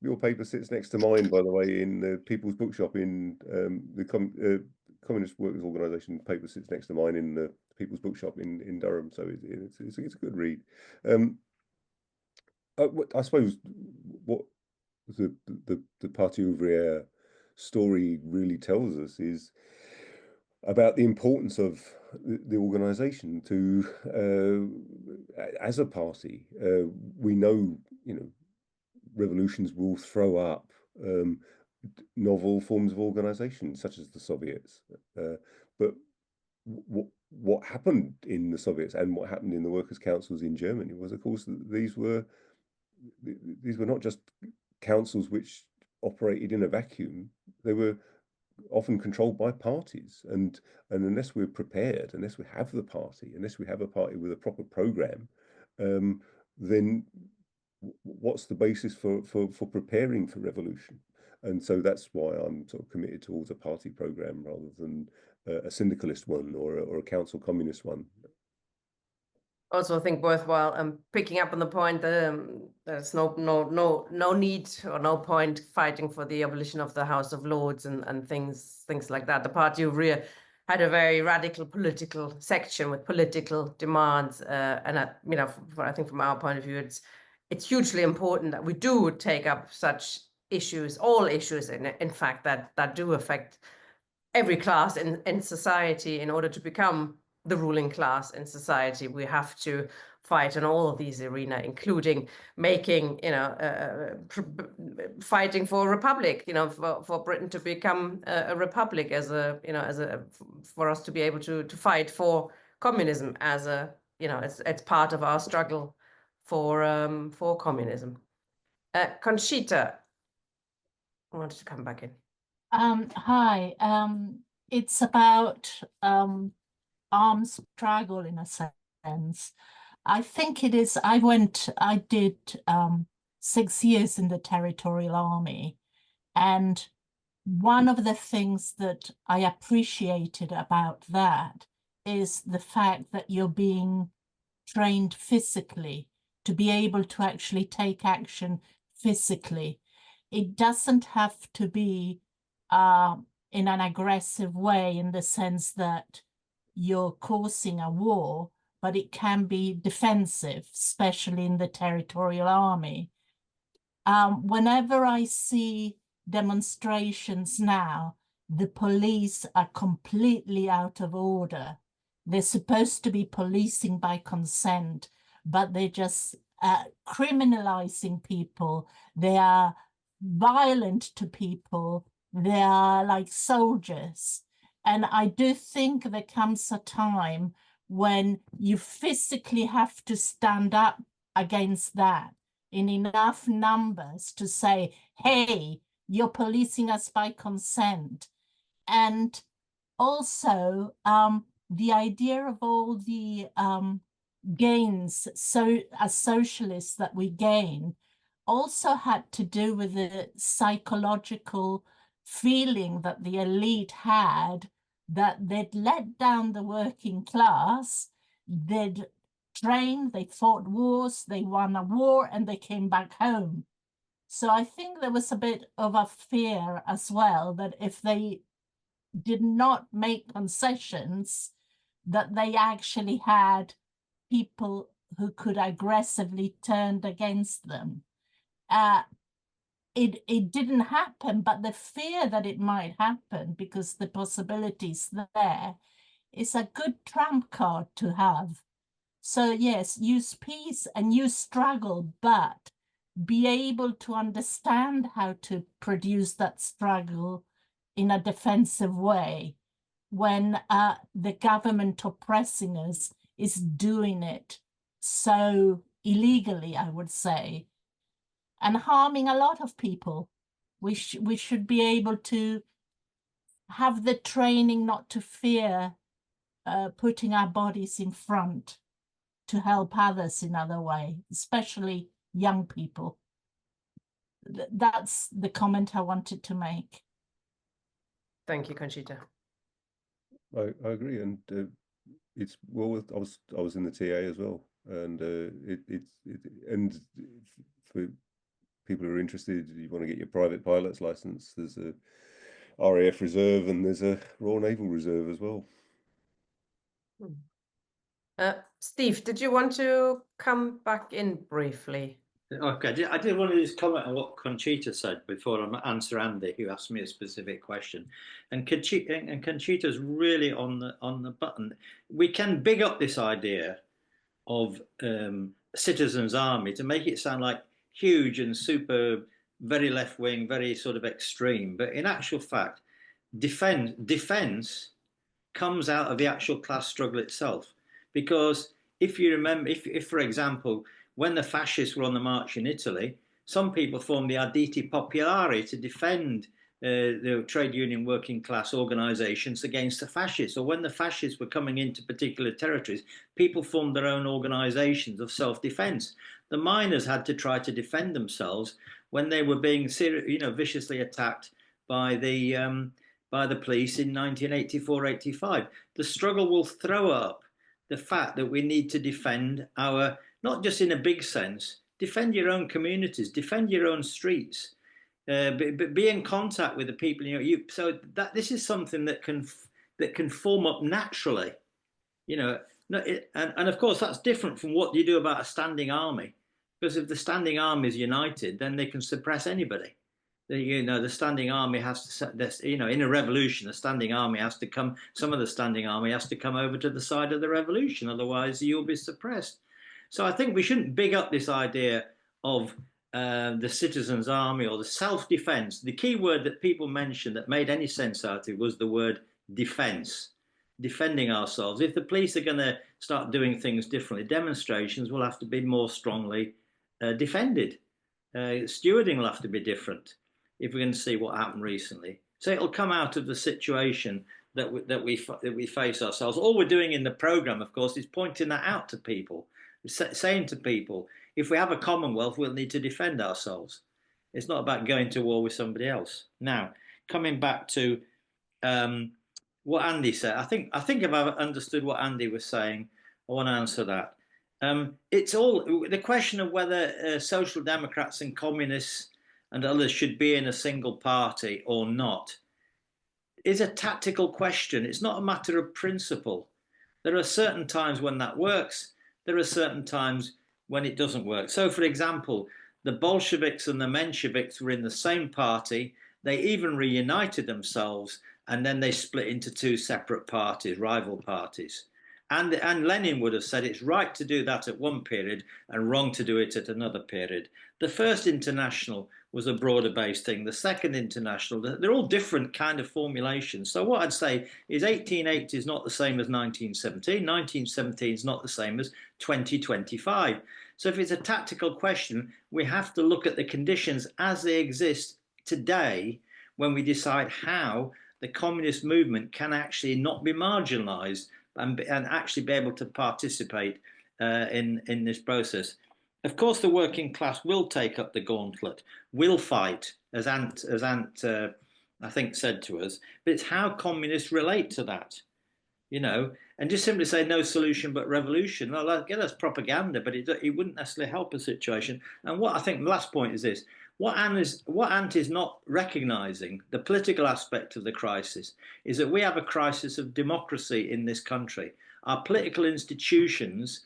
Your paper sits next to mine, by the way, in the People's Bookshop in the Communist Workers' Organisation. Paper sits next to mine in the People's Bookshop in Durham, so it's a good read. I suppose what the Parti Ouvrier story really tells us is about the importance of the organisation to as a party. We know, revolutions will throw up novel forms of organisation, such as the Soviets. But what happened in the Soviets and what happened in the workers' councils in Germany was, of course, that these were not just councils which operated in a vacuum. They were often controlled by parties, and unless we're prepared, unless we have the party, unless we have a party with a proper program, then what's the basis for preparing for revolution? And so that's why I'm sort of committed towards a party program rather than a syndicalist one or a council communist one. Also, I think worthwhile picking up on the point that there's no need or no point fighting for the abolition of the House of Lords and things like that. The Parti Ouvrier had a very radical political section with political demands, and I think from our point of view, it's hugely important that we do take up such issues, all issues in fact that do affect every class in society. In order to become the ruling class in society, we have to fight in all of these arenas, including making, fighting for a republic, for Britain to become a republic for us to be able to fight for communism as it's part of our struggle for communism. Conchita, I wanted to come back in. Hi, it's about armed struggle in a sense. I think it is. I did 6 years in the Territorial Army, and one of the things that I appreciated about that is the fact that you're being trained physically to be able to actually take action physically. It doesn't have to be in an aggressive way, in the sense that you're causing a war, but it can be defensive, especially in the territorial army. Whenever I see demonstrations now, the police are completely out of order. They're supposed to be policing by consent, but they're just criminalizing people. They are violent to people. They are like soldiers. And I do think there comes a time when you physically have to stand up against that in enough numbers to say, hey, you're policing us by consent. And also the idea of all the gains, so as socialists, that we gain also had to do with the psychological feeling that the elite had that they'd let down the working class, they'd trained, they fought wars, they won a war, and they came back home. So I think there was a bit of a fear as well that if they did not make concessions, that they actually had people who could aggressively turn against them. It didn't happen, but the fear that it might happen, because the possibilities there, is a good trump card to have. So yes, use peace and use struggle, but be able to understand how to produce that struggle in a defensive way when the government oppressing us is doing it so illegally, I would say, and harming a lot of people. We should be able to have the training not to fear putting our bodies in front to help others in other way, especially young people. That's the comment I wanted to make. Thank you, Conchita. I agree, and it's well. I was in the TA as well, and and for people who are interested, you want to get your private pilot's license. There's a RAF Reserve and there's a Royal Naval Reserve as well. Steve, did you want to come back in briefly? Okay, I did want to just comment on what Conchita said before I answer Andy, who asked me a specific question. And Conchita's really on the button. We can big up this idea of citizens' army to make it sound like huge and super, very left wing, very sort of extreme. But in actual fact, defense comes out of the actual class struggle itself. Because if you remember, if for example, when the fascists were on the march in Italy, some people formed the Arditi Popolari to defend the trade union working class organizations against the fascists. Or when the fascists were coming into particular territories, people formed their own organizations of self-defense. The miners had to try to defend themselves when they were being viciously attacked by the police in 1984-85. The struggle will throw up the fact that we need to defend our, not just in a big sense, defend your own communities, defend your own streets, be in contact with the people. So that this is something that can form up naturally, and of course that's different from what you do about a standing army, because if the standing army is united, then they can suppress anybody. The standing army has to, in a revolution, the standing army has to come, some of the standing army has to come over to the side of the revolution, otherwise you'll be suppressed. So I think we shouldn't big up this idea of the citizens' army or the self-defense. The key word that people mentioned that made any sense out of it was the word defense, defending ourselves. If the police are going to start doing things differently, demonstrations will have to be more strongly defended. Stewarding will have to be different if we're going to see what happened recently. So it'll come out of the situation that we face ourselves. All we're doing in the program, of course, is pointing that out to people, saying to people, if we have a commonwealth, we'll need to defend ourselves. It's not about going to war with somebody else. Now, coming back to what Andy said, I think if I've understood what Andy was saying, I want to answer that. It's all the question of whether social democrats and communists and others should be in a single party or not is a tactical question. It's not a matter of principle. There are certain times when that works. There are certain times when it doesn't work. So, for example, the Bolsheviks and the Mensheviks were in the same party. They even reunited themselves, and then they split into two separate parties, rival parties. And Lenin would have said it's right to do that at one period and wrong to do it at another period. The first international was a broader based thing. The second international, they're all different kind of formulations. So what I'd say is 1880 is not the same as 1917. 1917 is not the same as 2025. So if it's a tactical question, we have to look at the conditions as they exist today when we decide how the communist movement can actually not be marginalized and actually be able to participate in this process. Of course, the working class will take up the gauntlet, will fight, as Ant I think said to us. But it's how communists relate to that, you know, and just simply say no solution but revolution. Well, that's propaganda, but it wouldn't necessarily help a situation. And what I think the last point is this: what Ant is not recognizing, the political aspect of the crisis, is that we have a crisis of democracy in this country. Our political institutions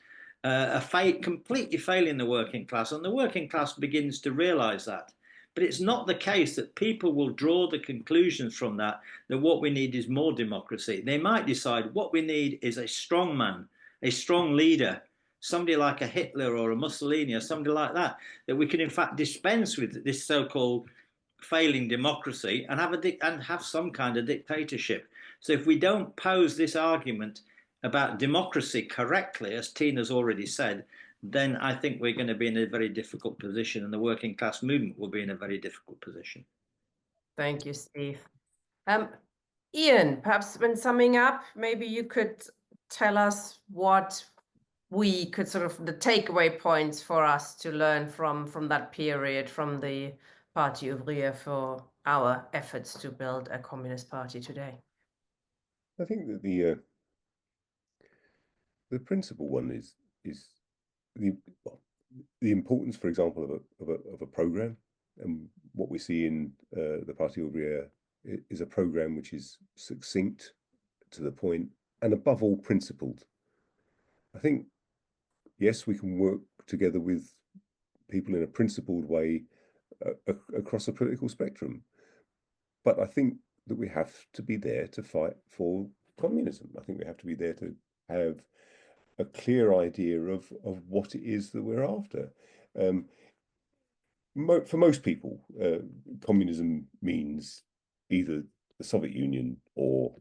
are completely failing the working class, and the working class begins to realize that. But it's not the case that people will draw the conclusions from that what we need is more democracy. They might decide what we need is a strong man, a strong leader, somebody like a Hitler or a Mussolini or somebody like that, that we can in fact dispense with this so-called failing democracy and have some kind of dictatorship. So if we don't pose this argument about democracy correctly, as Tina's already said, then I think we're going to be in a very difficult position, and the working class movement will be in a very difficult position. Thank you, Steve. Ian, perhaps when summing up, maybe you could tell us what we could sort of the takeaway points for us to learn from that period, from the Parti Ouvrier, for our efforts to build a communist party today. I think that the principal one is the importance, for example, of a program, and what we see in the Parti Ouvrier is a program which is succinct, to the point, and above all principled. I think, yes, we can work together with people in a principled way across a political spectrum, but I think that we have to be there to fight for communism. I think we have to be there to have a clear idea of what it is that we're after. For most people, communism means either the Soviet Union or,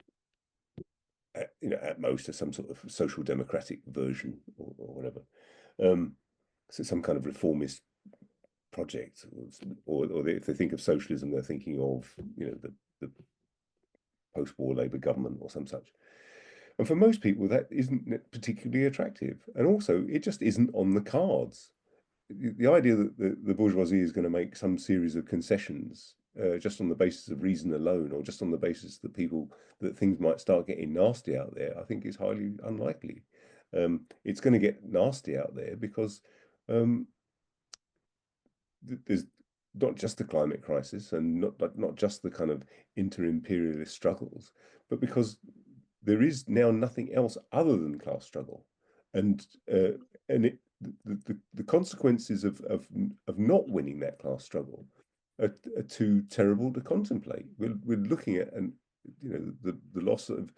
at most, some sort of social democratic version or whatever. So some kind of reformist project, or if they think of socialism, they're thinking of, the post-war Labour government or some such. And for most people, that isn't particularly attractive. And also, it just isn't on the cards. The idea that the bourgeoisie is going to make some series of concessions just on the basis of reason alone, or just on the basis that things might start getting nasty out there, I think is highly unlikely. It's going to get nasty out there because there's not just the climate crisis and not just the kind of inter-imperialist struggles, but because there is now nothing else other than class struggle, and the consequences of not winning that class struggle are too terrible to contemplate. We're looking at the loss of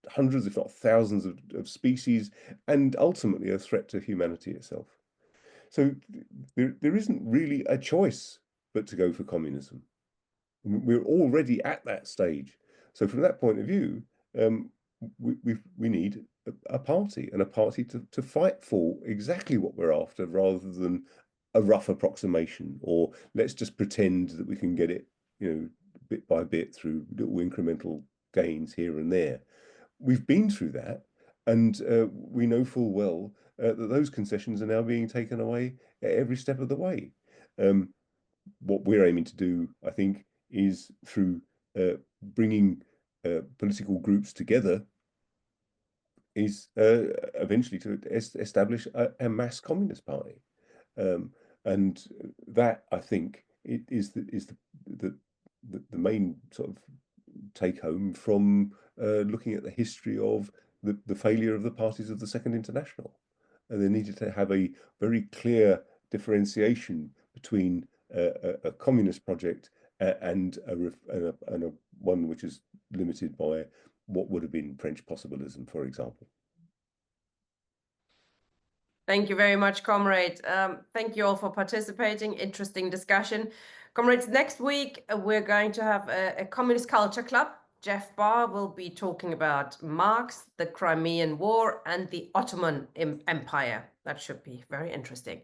hundreds, if not thousands, of species, and ultimately a threat to humanity itself. So there isn't really a choice but to go for communism. We're already at that stage. So from that point of view, we need a party, and a party to fight for exactly what we're after, rather than a rough approximation, or let's just pretend that we can get it, bit by bit through little incremental gains here and there. We've been through that, and we know full well that those concessions are now being taken away at every step of the way. What we're aiming to do, I think, is through bringing political groups together, is eventually to establish a mass communist party. And that, I think, is the main sort of take home from looking at the history of the failure of the parties of the Second International. And they needed to have a very clear differentiation between a communist project and a one which is limited by what would have been French possibilism, for example. Thank you very much, comrade. Thank you all for participating. Interesting discussion. Comrades, next week we're going to have a Communist Culture Club. Jeff Barr will be talking about Marx, the Crimean War, and the Ottoman Empire. That should be very interesting.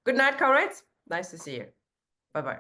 Good night, comrades. Nice to see you. Bye-bye.